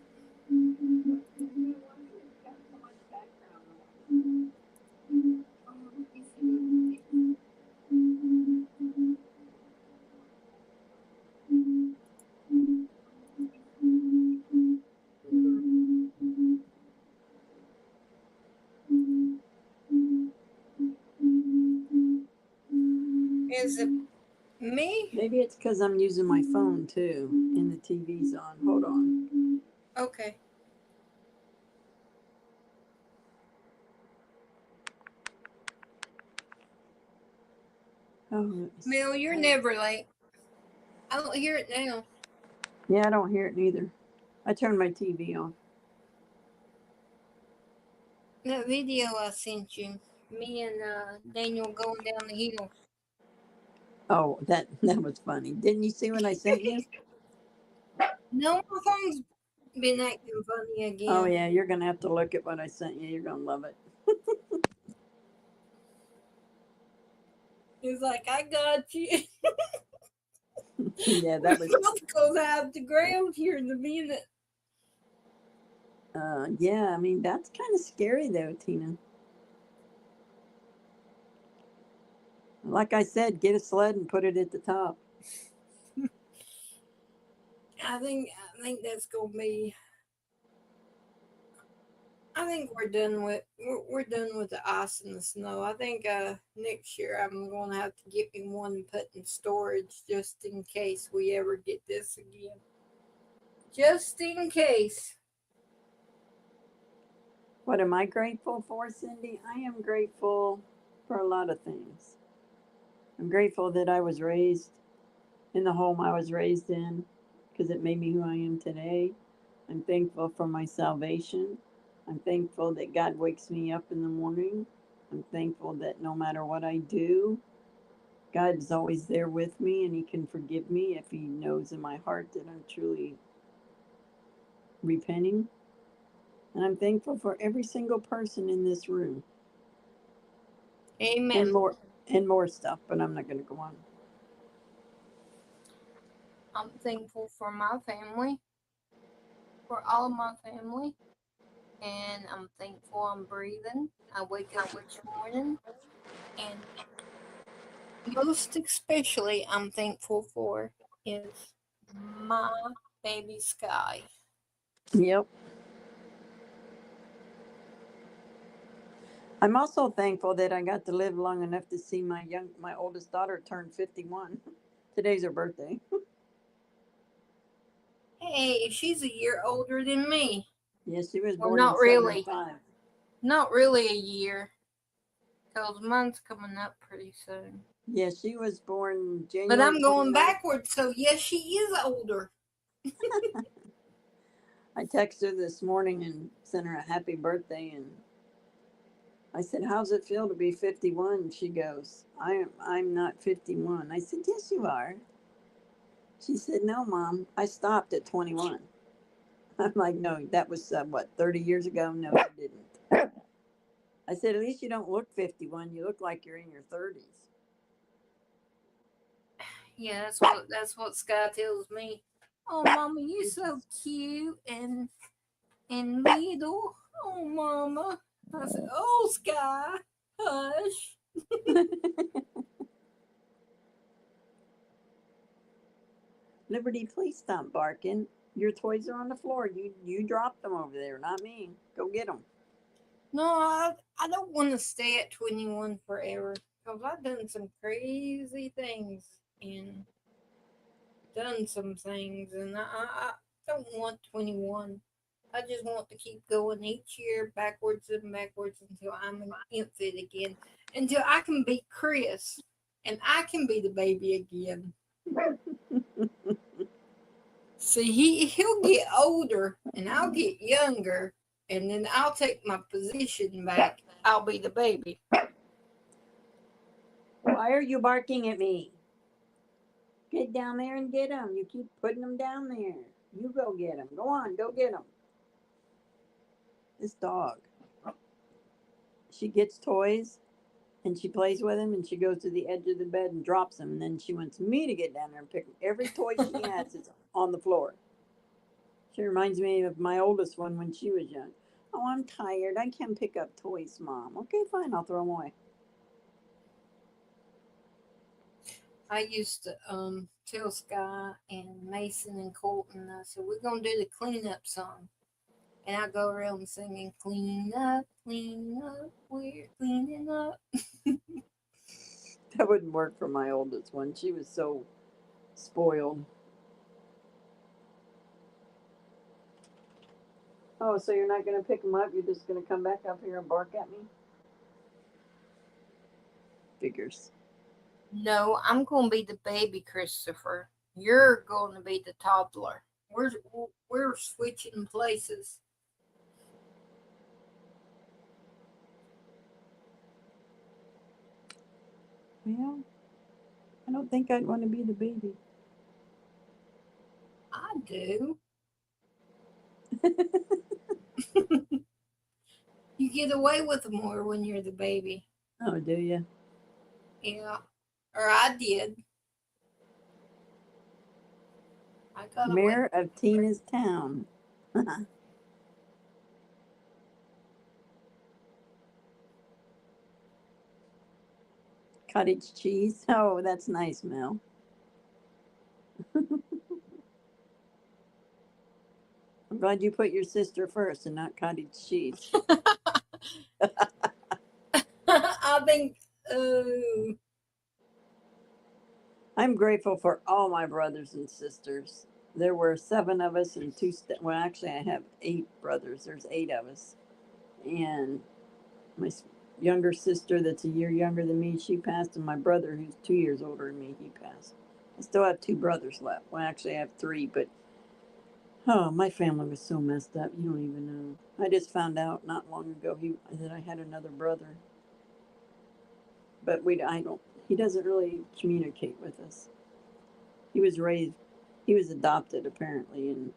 Is it me? Maybe it's because I'm using my phone too, and the TV's on. Hold on. Okay. Oh, Mel, you're never late. I don't hear it now. yeah, I don't hear it either. I turned my TV on. That video I sent you, me and Daniel going down the hill. Oh, that was funny. Didn't you see what I sent you? No, my phone's been acting funny again. Oh yeah, you're gonna have to look at what I sent you. You're gonna love it. He's like, I got you. Yeah, that was. Both goes out the ground here in a minute. Yeah, I mean that's kind of scary though, Tina. Like I said, get a sled and put it at the top. I think that's gonna be. I think we're done with the ice and the snow. I think next year I'm gonna have to get me one and put in storage just in case we ever get this again. Just in case. What am I grateful for, Cindy? I am grateful for a lot of things. I'm grateful that I was raised in the home I was raised in because it made me who I am today. I'm thankful for my salvation. I'm thankful that God wakes me up in the morning. I'm thankful that no matter what I do, God's always there with me and He can forgive me if He knows in my heart that I'm truly repenting. And I'm thankful for every single person in this room. Amen. And more stuff, but I'm not going to go on. I'm thankful for my family, for all of my family, and I'm thankful I'm breathing. I wake up each morning, and most especially I'm thankful for is my baby Sky. Yep. I'm also thankful that I got to live long enough to see my oldest daughter turn 51. Today's her birthday. Hey, she's a year older than me. Yes, she was Well, born not in really. 75. Not really a year, because mine's coming up pretty soon. Yeah, she was born January. But I'm going 29th. backwards, so yes, she is older. I texted her this morning and sent her a happy birthday, and I said, "How's it feel to be 51?" She goes, "I'm not 51." I said, "Yes, you are." She said, "No, Mom, I stopped at 21." I'm like, "No, that was what, 30 years ago?" No, you didn't. I said, "At least you don't look 51. You look like you're in your 30s." Yeah, that's what Sky tells me. Oh, Mama, you're so cute and little. Oh, Mama. I said, oh, Sky, hush. Liberty, please stop barking. Your toys are on the floor. You dropped them over there, not me. Go get them. No, I don't want to stay at 21 forever because I've done some crazy things and done some things, and I don't want 21. I just want to keep going each year backwards and backwards until I'm an infant again, until I can be Chris and I can be the baby again. See, he'll get older and I'll get younger, and then I'll take my position back. I'll be the baby. Why are you barking at me? Get down there and get them. You keep putting them down there. You go get them. Go on, go get them. This dog. She gets toys and she plays with them, and she goes to the edge of the bed and drops them, and then she wants me to get down there and pick them. Every toy she has is on the floor. She reminds me of my oldest one when she was young. Oh, I'm tired. I can't pick up toys, Mom. Okay, fine. I'll throw them away. I used to tell Sky and Mason and Colton, I said, we're going to do the cleanup song. And I go around singing, clean up, we're cleaning up. That wouldn't work for my oldest one. She was so spoiled. Oh, so you're not going to pick them up? You're just going to come back up here and bark at me? Figures. No, I'm going to be the baby Christopher. You're going to be the toddler. We're switching places. Well, I don't think I'd want to be the baby. I do. You get away with it more when you're the baby. Oh, do you? Yeah. Or I did. I got Mayor of Tina's town. Cottage cheese. Oh, that's nice, Mel. I'm glad you put your sister first and not cottage cheese. I think, I'm grateful for all my brothers and sisters. There were 7 of us and 2, well, actually, I have 8 brothers. There's 8 of us. And my younger sister, that's a year younger than me, she passed. And my brother, who's 2 years older than me, he passed. I still have 2 brothers left. Well, actually, I have 3, but oh, my family was so messed up. You don't even know. I just found out not long ago that I had another brother. But he doesn't really communicate with us. He was adopted apparently and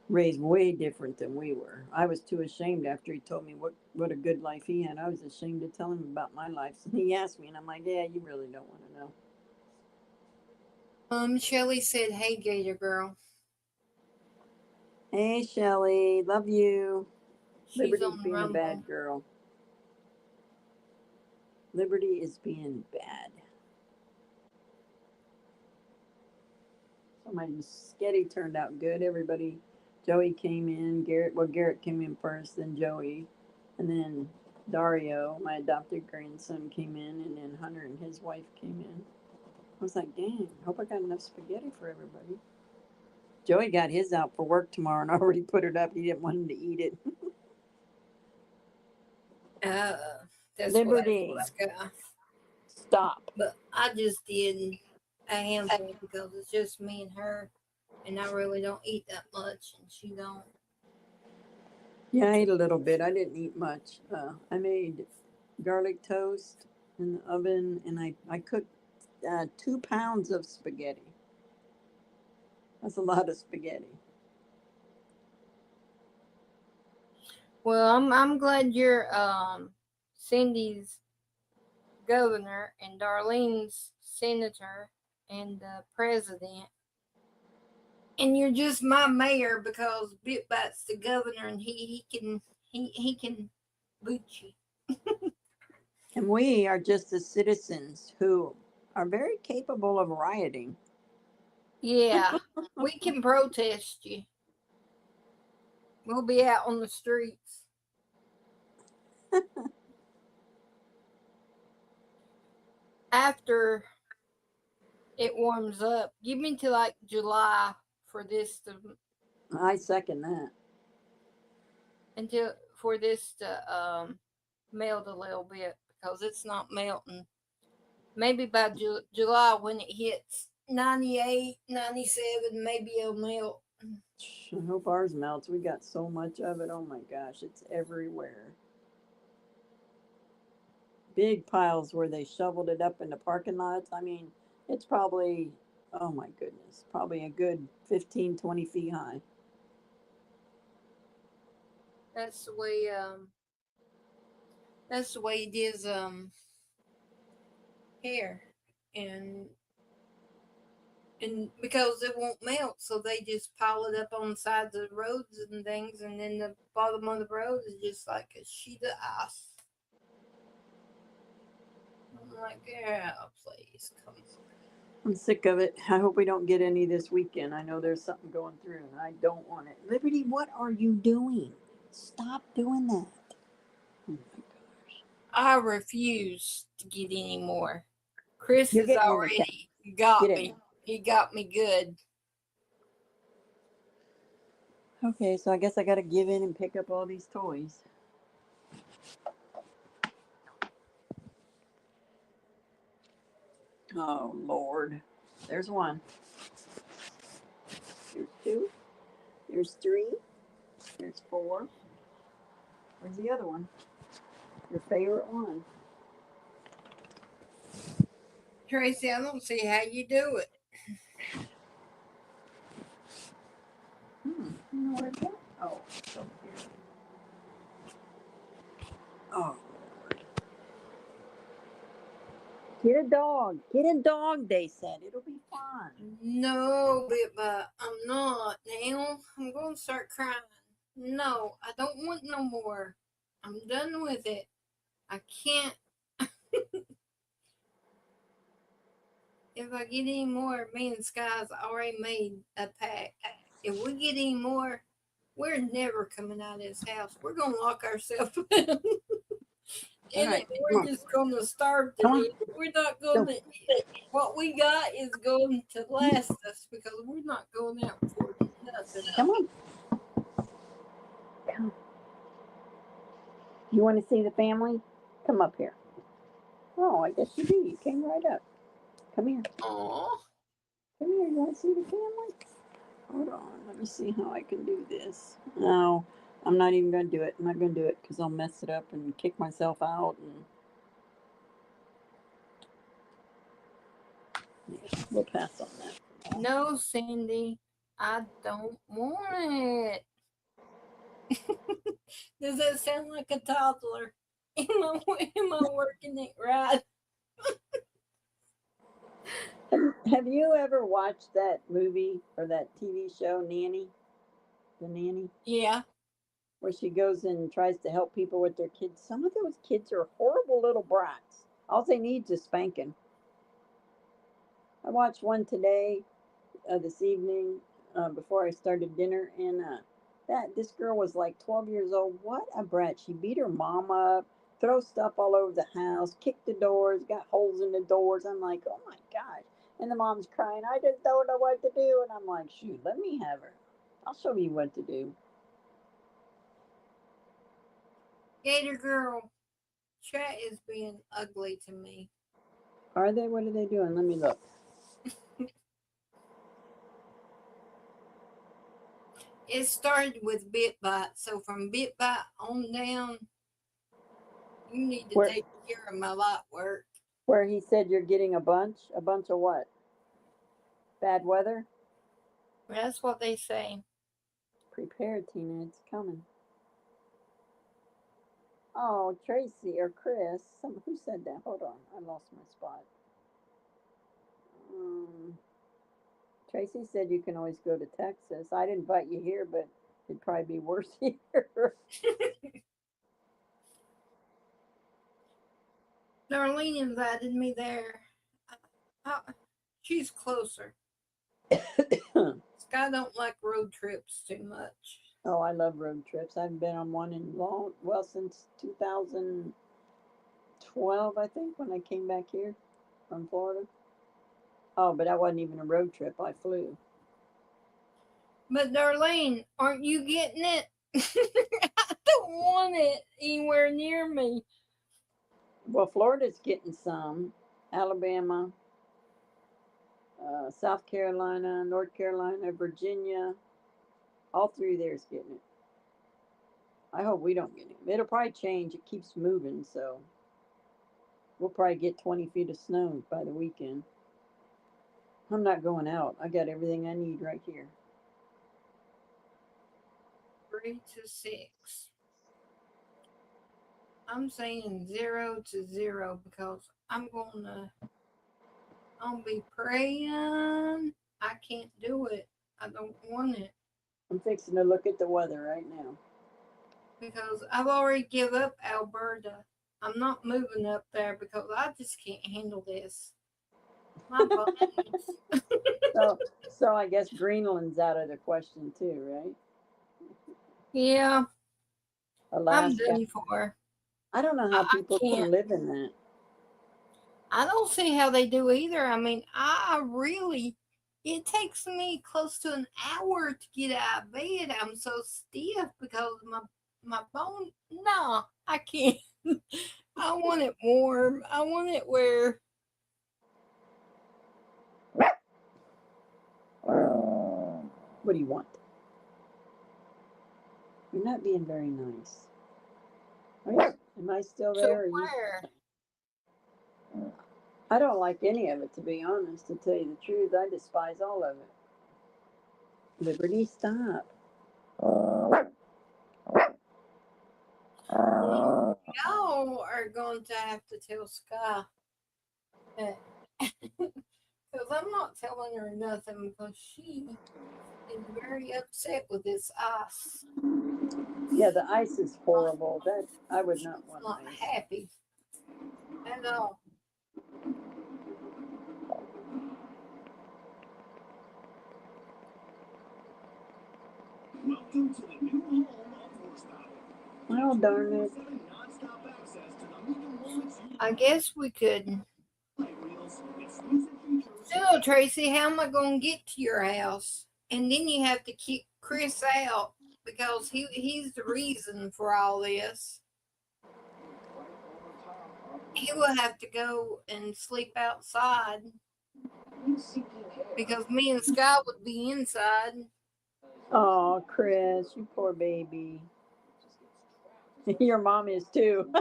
raised way different than we were. I was too ashamed after he told me what a good life he had. I was ashamed to tell him about my life. So he asked me and I'm like, yeah, you really don't want to know. Shelly said, hey, Gator girl. Hey, Shelly, love you. She's Liberty's being a bad girl. Liberty is being bad. So my sketty turned out good. Joey came in, Garrett came in first, then Joey, and then Dario, my adopted grandson, came in, and then Hunter and his wife came in. I was like, dang, hope I got enough spaghetti for everybody. Joey got his out for work tomorrow and already put it up. He didn't want him to eat it. That's Liberty. Stop. But I just did a handful because it's just me and her, and I really don't eat that much, and she don't. Yeah, I ate a little bit. I didn't eat much. I made garlic toast in the oven, and I cooked 2 pounds of spaghetti. That's a lot of spaghetti. Well, I'm glad you're Cindy's governor and Darlene's senator and president, and you're just my mayor because Bitbat's the governor and he can boot you. And we are just the citizens who are very capable of rioting. Yeah, we can protest you. We'll be out on the streets. After it warms up, give me to like July for this to. I second that. until for this to melt a little bit, because it's not melting. Maybe by July, when it hits 98, 97, maybe it'll melt. I hope ours melts. We got so much of it. Oh my gosh, it's everywhere. Big piles where they shoveled it up in the parking lots. I mean, it's probably, oh my goodness, probably a good 15, 20 feet high. That's the way it is here, and because it won't melt, so they just pile it up on the sides of the roads and things, and then the bottom of the road is just like a sheet of ice. I'm like, yeah, please come on. I'm sick of it. I hope we don't get any this weekend. I know there's something going through, and I don't want it. Liberty, what are you doing? Stop doing that. Oh my gosh. I refuse to get any more. Chris You're has getting in the already got Get in. me. He got me good. Okay, so I guess I got to give in and pick up all these toys. Oh, Lord. There's one. There's two. There's three. There's four. Where's the other one? Your favorite one. Tracy, I don't see how you do it. You know where it's at? Oh, it's over here. Oh, Lord. Get a dog. Get a dog, they said. It'll be fun. No, but I'm not now. I'm going to start crying. No, I don't want no more. I'm done with it. I can't. If I get any more, me and Sky's already made a pact. If we get any more, we're never coming out of this house. We're going to lock ourselves in. And right, we're just going to starve to death. We're not going to. What we got is going to last us, because we're not going out for nothing. Come on. Come. You want to see the family? Come up here. Oh, I guess you do. You came right up. Come here. Aww. Come here. You want to see the family? Hold on. Let me see how I can do this. No, I'm not even going to do it. I'm not going to do it because I'll mess it up and kick myself out. And yeah, we'll pass on that. No, Cindy, I don't want it. Does that sound like a toddler? Am I working it right? Have you ever watched that movie or that TV show, Nanny? The Nanny? Yeah. Where she goes and tries to help people with their kids. Some of those kids are horrible little brats. All they need is spanking. I watched one today, this evening, before I started dinner, and this girl was like 12 years old. What a brat. She beat her mom up, throw stuff all over the house, kicked the doors, got holes in the doors. I'm like, oh my gosh. And the mom's crying, I just don't know what to do. And I'm like, shoot, let me have her. I'll show you what to do. Gator girl, chat is being ugly to me. Are they? What are they doing? Let me look. It started with BitBite, so from BitBite on down, you need to take care of my light work. Where he said you're getting a bunch of what? Bad weather? That's what they say. Prepare, Tina, it's coming. Oh, Tracy or Chris. Who said that? Hold on, I lost my spot. Tracy said you can always go to Texas. I'd invite you here, but it'd probably be worse here. Darlene invited me there. She's closer. Sky don't like road trips too much. Oh, I love road trips. I haven't been on one since 2012, I think, when I came back here from Florida. Oh, but that wasn't even a road trip. I flew. But Darlene, aren't you getting it? I don't want it anywhere near me. Well, Florida's getting some. Alabama, South Carolina, North Carolina, Virginia. All three there's getting it. I hope we don't get it. It'll probably change. It keeps moving, so we'll probably get 20 feet of snow by the weekend. I'm not going out. I got everything I need right here. 3 to 6. I'm saying 0 to 0 because I'm gonna be praying. I can't do it. I don't want it. I'm fixing to look at the weather right now. Because I've already give up Alberta. I'm not moving up there because I just can't handle this. My bones. So I guess Greenland's out of the question too, right? Yeah. Alaska. I'm done for. I don't know how people can live in that. I don't see how they do either. I mean, I really, it takes me close to an hour to get out of bed. I'm so stiff because my bone. No, I can't. I want it warm. I want it where. What do you want? You're not being very nice. Am I still there? I don't like any of it, to be honest. To tell you the truth, I despise all of it. Liberty, stop. Y'all are going to have to tell Sky that. Because I'm not telling her nothing because she is very upset with this ice. Yeah, the ice is horrible. That I would not want. Not happy at all. Welcome to the new home of horsepower. Well, darn it. I guess we could. So, Tracy, how am I going to get to your house? And then you have to kick Chris out because he's the reason for all this. He will have to go and sleep outside because me and Scott would be inside. Oh, Chris, you poor baby. Your mom is too.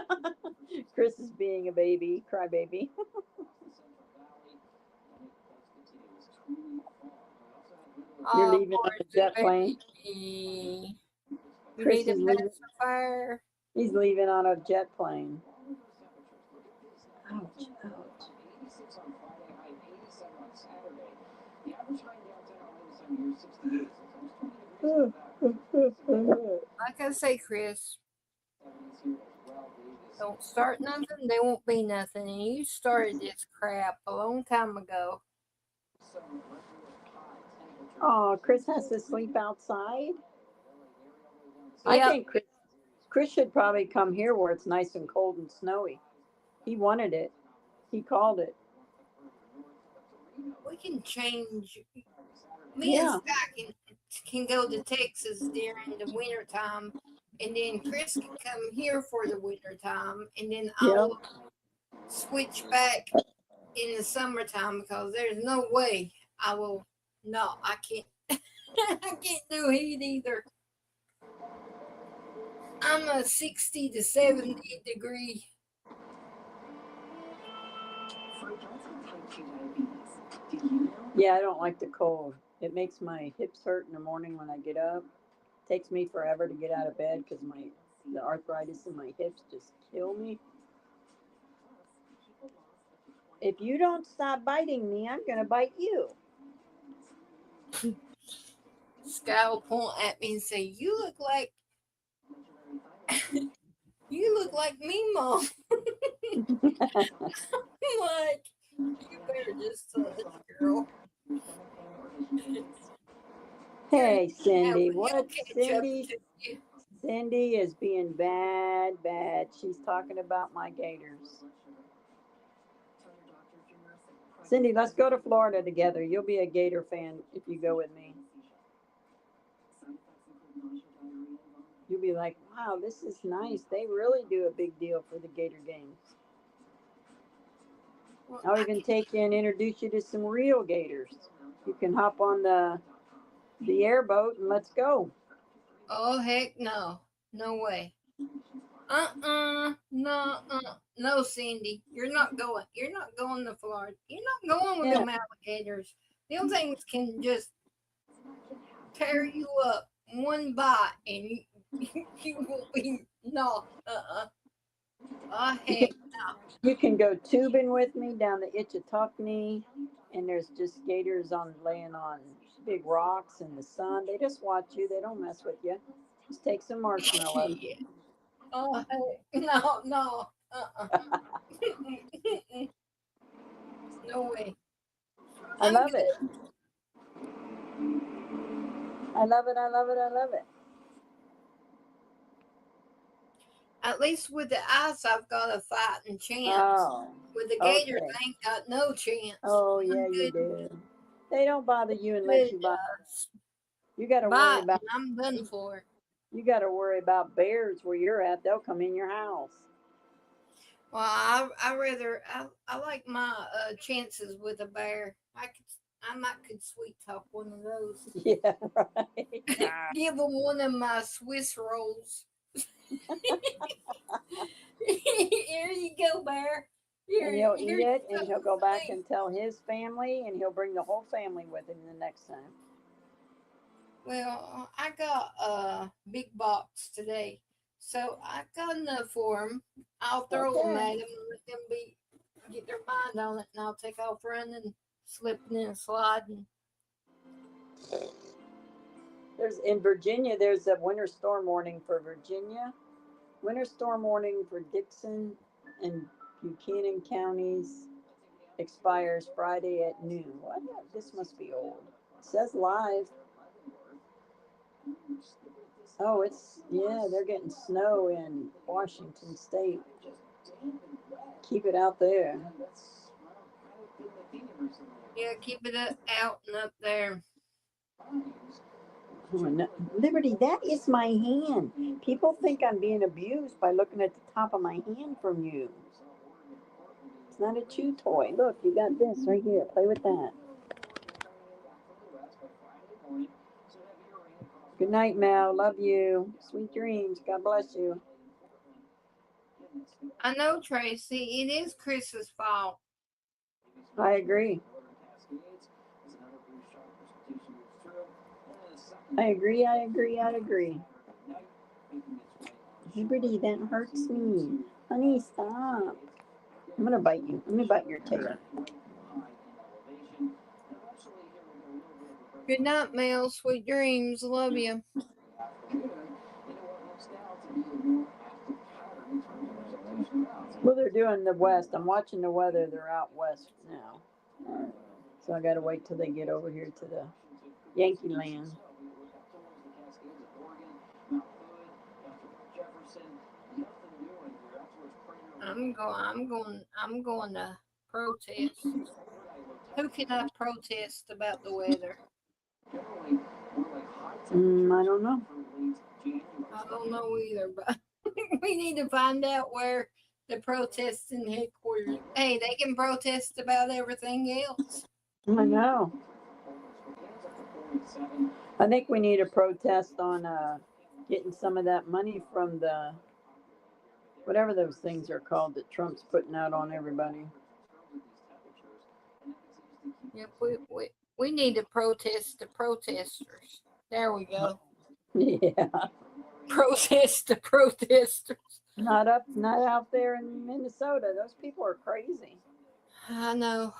Chris is being a baby, crybaby. You're leaving on a jet plane. Chris is leaving. He's leaving on a jet plane. Ouch, ouch. Like I say, Chris, don't start nothing, there won't be nothing. And you started this crap a long time ago. Oh, Chris has to sleep outside? I think Chris should probably come here where it's nice and cold and snowy. He wanted it. He called it. We can change. Me and Scott can go to Texas during the winter time, and then Chris can come here for the winter time, and then I'll switch back in the summertime because there's no way I will. No, I can't. I can't do heat either. I'm a 60 to 70 degree. Yeah, I don't like the cold. It makes my hips hurt in the morning when I get up. It takes me forever to get out of bed because the arthritis in my hips just kill me. If you don't stop biting me, I'm going to bite you. Sky will point at me and say, "You look like me, Mom." I'm like, you better just touch, girl. Hey, Cindy, Cindy is being bad. She's talking about my gators. Cindy, let's go to Florida together. You'll be a Gator fan if you go with me. You'll be like, wow, this is nice. They really do a big deal for the Gator games. Well, I'll even take you and introduce you to some real gators. You can hop on the airboat and let's go. Oh heck no. No way. No, Cindy. You're not going. You're not going to Florida. You're not going with Yeah. them alligators. Them things can just tear you up one bite and you will be Oh heck no. You can go tubing with me down the Itchituckney, and there's just gators laying on big rocks in the sun. They just watch you. They don't mess with you. Just take some marshmallows. Yeah. Oh heck no. No way. I love it. I love it. I love it. I love it. At least with the ice, I've got a fighting chance. Oh, With the gators, okay. I ain't got no chance. Oh, yeah, you do. They don't bother you unless you bother. You got to worry about. I'm done for. You got to worry about bears where you're at. They'll come in your house. Well, I like my chances with a bear. I might could sweet talk one of those. Yeah, right. Give them one of my Swiss rolls. Here you go, bear. And he'll eat it, and he'll go back and tell his family, and he'll bring the whole family with him the next time. Well, I got a big box today, so I got enough for them. I'll throw them at them and let them get their mind on it, and I'll take off running, slipping and sliding. In Virginia, there's a winter storm warning for Virginia, winter storm warning for Dixon and Buchanan counties expires Friday at noon. What? This must be old. It says live. Oh, they're getting snow in Washington State. Keep it out there. Yeah, keep it out and up there. Oh, no. Liberty, that is my hand. People think I'm being abused by looking at the top of my hand from you. It's not a chew toy. Look, you got this right here. Play with that. Good night, Mel. Love you. Sweet dreams. God bless you. I know, Tracy. It is Chris's fault. I agree. I agree. Liberty, that hurts me. Honey, stop. I'm going to bite you. Let me bite your tail. Good night, Mel. Sweet dreams. Love you. Well, they're doing the west. I'm watching the weather. They're out west now. So I got to wait till they get over here to the Yankee land. I'm going to protest. Who can I protest about the weather? I don't know. I don't know either, but we need to find out where the protesting headquarters. Hey, they can protest about everything else. I know. I think we need a protest on getting some of that money from the whatever those things are called that Trump's putting out on everybody. Yep, we need to protest the protesters. There we go. Yeah. Protest the protesters. Not out there in Minnesota. Those people are crazy. I know.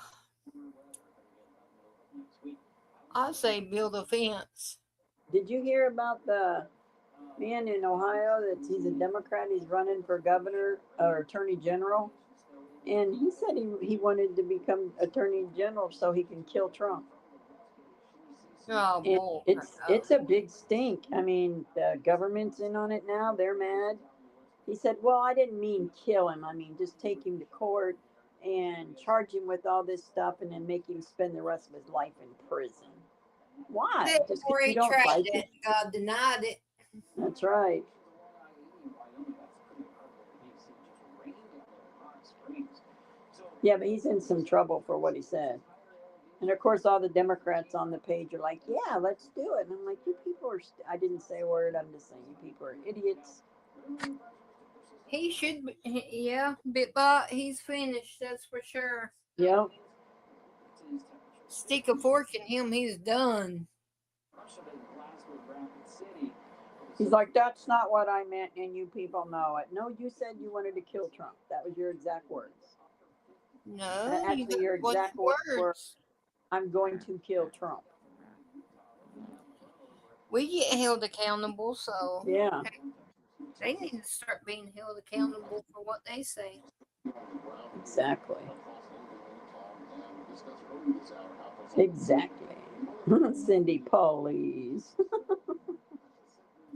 I say build a fence. Did you hear about the man in Ohio that he's a Democrat? He's running for governor or attorney general. And he said he wanted to become attorney general so he can kill Trump. Oh, boy. It's a big stink. I mean, the government's in on it now. They're mad. He said, well, I didn't mean kill him. I mean, just take him to court and charge him with all this stuff and then make him spend the rest of his life in prison. Why? Just because you don't like it? God denied it. That's right. Yeah, but he's in some trouble for what he said. And of course, all the Democrats on the page are like, yeah, let's do it. And I'm like, you people are, I didn't say a word. I'm just saying, you people are idiots. He should be, yeah, but he's finished, that's for sure. Yep. Stick a fork in him, he's done. He's like, that's not what I meant, and you people know it. No, you said you wanted to kill Trump. That was your exact words. No, actually, your exact words were, I'm going to kill Trump. We get held accountable, so yeah, they need to start being held accountable for what they say. Exactly. Exactly. Cindy, please.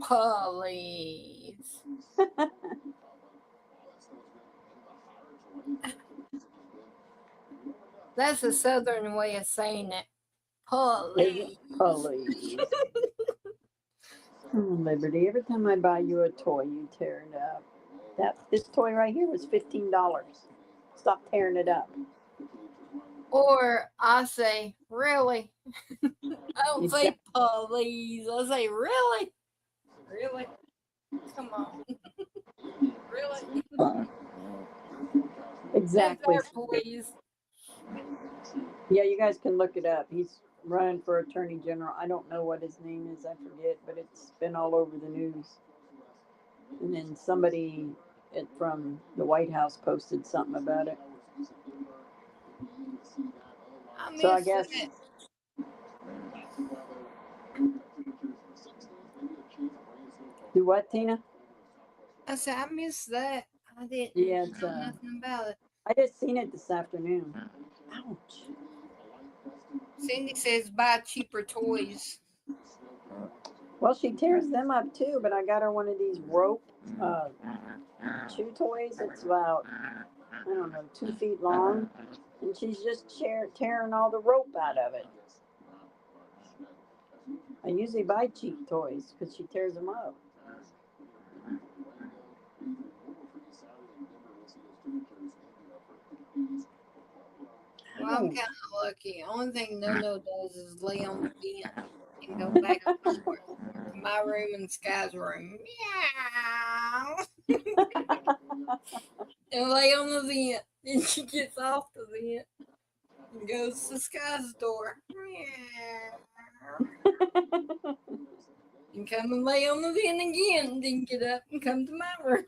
Please. That's a southern way of saying it. Please. Please. Liberty, every time I buy you a toy, you tear it up. This toy right here was $15. Stop tearing it up. Or I say, really? I don't say please. I say, really? Really? Come on. Really? Exactly. Please. Yeah, you guys can look it up. He's running for attorney general. I don't know what his name is. I forget, but it's been all over the news. And then somebody from the White House posted something about it. So I guess. Do what, Tina? I said, I missed that. I didn't know nothing about it. I just seen it this afternoon. Ouch. Cindy says buy cheaper toys. Well, she tears them up too, but I got her one of these rope chew toys. It's about, I don't know, 2 feet long. And she's just tearing all the rope out of it. I usually buy cheap toys because she tears them up. Well, I'm kind of lucky. Only thing No does is lay on the vent and go back and forth to my room and Sky's room. Meow. And lay on the vent. Then she gets off the vent and goes to Sky's door. Meow. And come and lay on the vent again. Then get up and come to my room.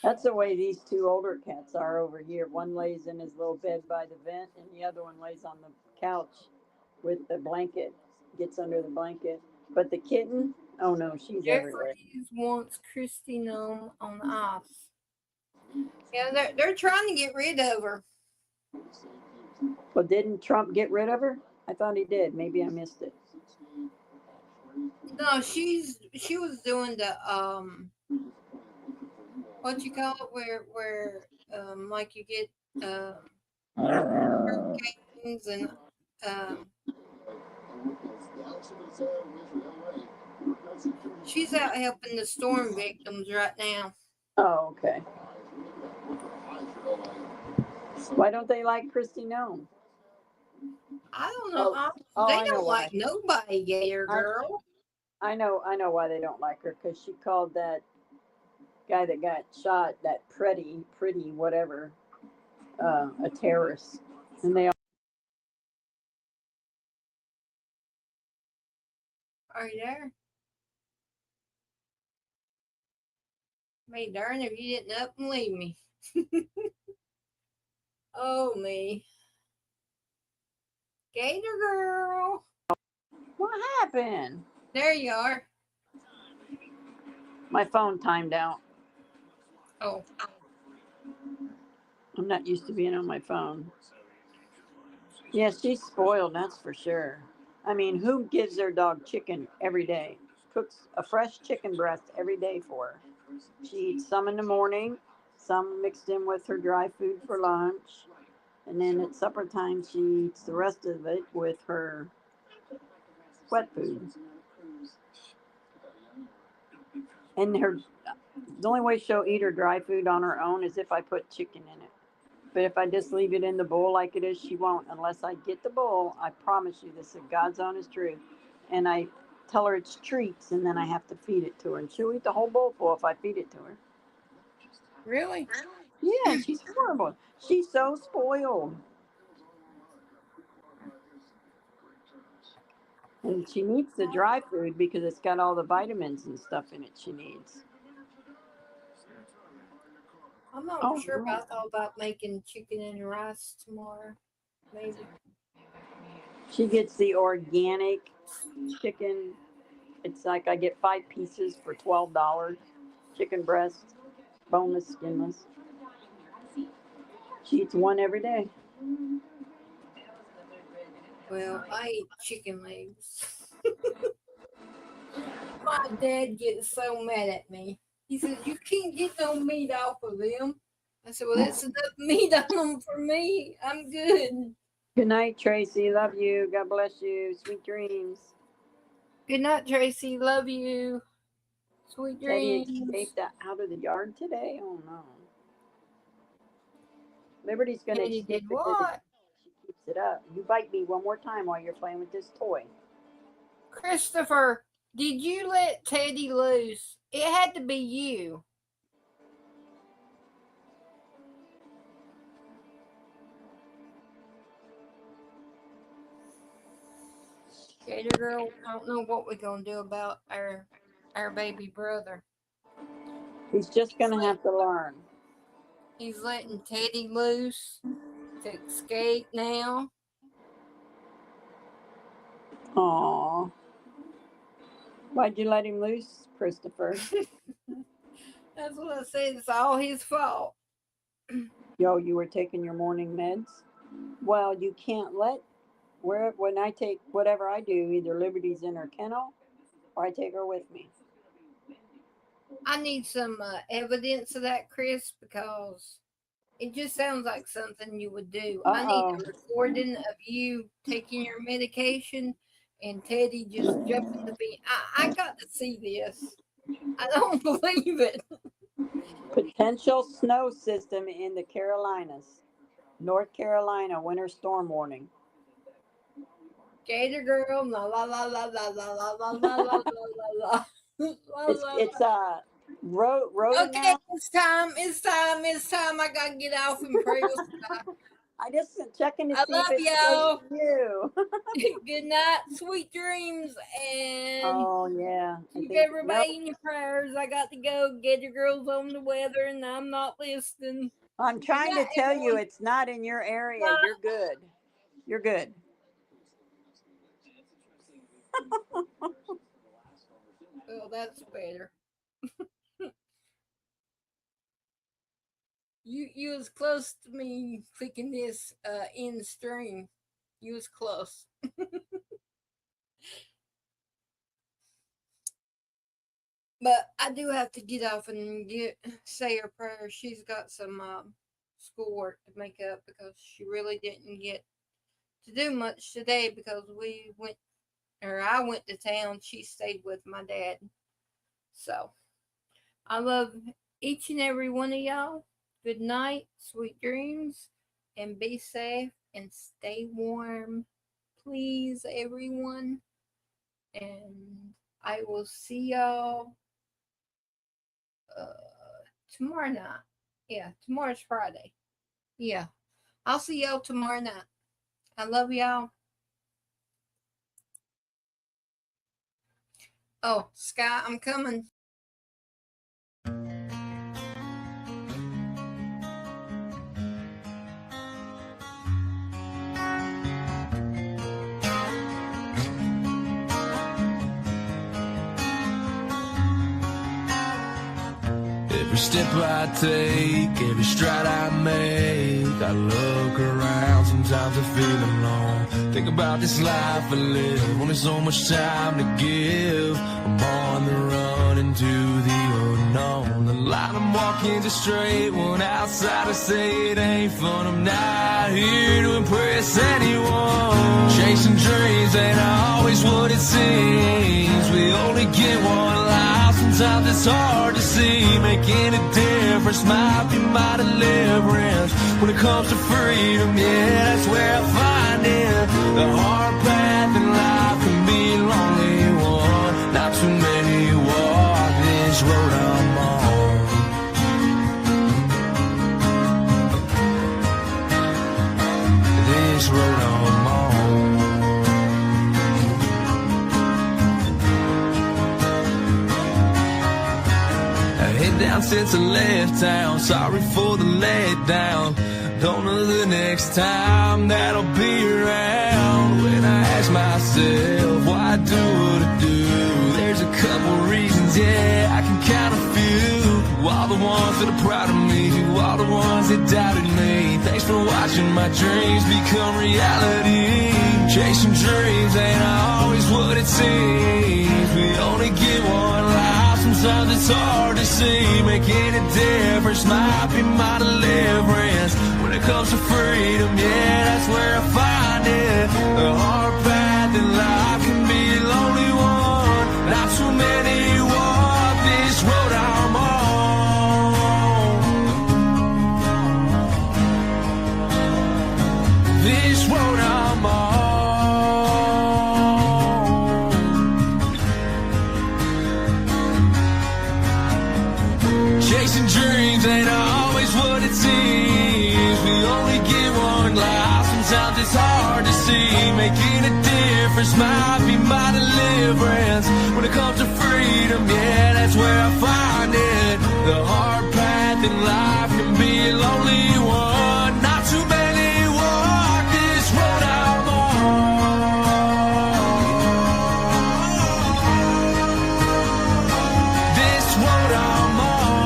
That's the way these two older cats are over here. One lays in his little bed by the vent, and the other one lays on the couch with the blanket, gets under the blanket. But the kitten, oh no, she's everywhere. Jeffries wants Christy Nome on the ice. Yeah, they're trying to get rid of her. Well, didn't Trump get rid of her? I thought he did. Maybe I missed it. No, she was doing the what you call it, where like you get hurricanes and she's out helping the storm victims right now. Oh, okay. Why don't they like Christy Nome? I don't know. They don't like nobody, Gator girl. I know why they don't like her, because she called that guy that got shot, that pretty whatever, a terrorist, and they all. Are you there? May darn if you didn't up and leave me. Oh me. Gator girl. What happened? There you are. My phone timed out. Oh. I'm not used to being on my phone. Yeah, she's spoiled, that's for sure. I mean, who gives their dog chicken every day? Cooks a fresh chicken breast every day for her. She eats some in the morning, some mixed in with her dry food for lunch. And then at supper time, she eats the rest of it with her wet food. And the only way she'll eat her dry food on her own is if I put chicken in it. But if I just leave it in the bowl like it is, she won't. Unless I get the bowl, I promise you this is God's honest truth. And I tell her it's treats, and then I have to feed it to her. And she'll eat the whole bowl full if I feed it to her. Really? Yeah, she's horrible. She's so spoiled. And she needs the dry food because it's got all the vitamins and stuff in it she needs. I'm not sure, but I thought about making chicken and rice tomorrow. Maybe. She gets the organic chicken. It's like I get 5 pieces for $12. Chicken breast, boneless, skinless. She eats one every day. Well, I eat chicken legs. My dad gets so mad at me. He says, you can't get no meat off of them. I said, well, that's enough meat on them for me. I'm good. Good night, Tracy. Love you. God bless you. Sweet dreams. Good night, Tracy. Love you. Sweet dreams. Teddy escaped out of the yard today? Oh, no. Liberty's going to Teddy escape. did what? She keeps it up. You bite me one more time while you're playing with this toy. Christopher, did you let Teddy loose? It had to be you. Gator girl, I don't know what we're gonna do about our baby brother. He's just gonna have to learn. He's letting Teddy loose to escape now. Aw. Why'd you let him loose, Christopher? That's what I said. It's all his fault. Yo, you were taking your morning meds? Well, you can't let when I take whatever I do, either Liberty's in her kennel or I take her with me. I need some evidence of that, Chris, because it just sounds like something you would do. I need a recording of you taking your medication and Teddy just jumping the beat. I got to see this. I don't believe it. Potential snow system in the Carolinas. North Carolina winter storm warning. Gator girl, la la la la la la la la la la la la. It's road. Okay, now. It's time. I gotta get off and pray. I just checking to see love if it's y'all. You. Good night, sweet dreams, and keep everybody in your prayers. I got to go. Gator girl's on the weather, and I'm not listening. I'm trying to tell you, it's not in your area. You're good. You're good. Well, that's better. You was close to me clicking this in stream. You was close. But I do have to get off and say her prayer. She's got some schoolwork to make up because she really didn't get to do much today because I went to town. She stayed with my dad. So I love each and every one of y'all. Good night, sweet dreams, and be safe and stay warm, please, everyone. And I will see y'all tomorrow night. Yeah, tomorrow's Friday. Yeah, I'll see y'all tomorrow night. I love y'all. Oh, Sky, I'm coming. Every step I take, every stride I make, I look around, sometimes I feel alone. Think about this life I live, only so much time to give. I'm on the run into the unknown. The line I'm walking is a straight one, outsiders say it ain't fun. I'm not here to impress anyone. Chasing dreams ain't always what it seems. We only get one life, sometimes sometimes it's hard to see. Making a difference might be my deliverance. When it comes to freedom, yeah, that's where I find it. The hard path in life can be a lonely one. Not too many walk this road I'm on. This road I'm on. Head down since I left town. Sorry for the letdown. Don't know the next time that I'll be around. When I ask myself why I do what I do, there's a couple reasons, yeah, I can count a few. To all the ones that are proud of me, to all the ones that doubted me, thanks for watching my dreams become reality. Chasing dreams ain't always what it seems. We only get one life, sometimes it's hard to see. Making a difference might be my deliverance. When it comes to freedom, yeah, that's where I find it. The hard path in life can be a lonely one. Not too many walk this road I'm on. This road I'm on. Chasing dreams ain't always what it seems. We only get one life, sometimes it's hard to see. Making a difference might be my deliverance. When it comes to freedom, yeah, that's where I find it. The hard path in life can be a lonely one. Not too many walk this road I'm on. This road I'm on.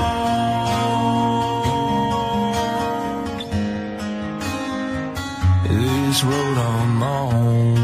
This road I'm on.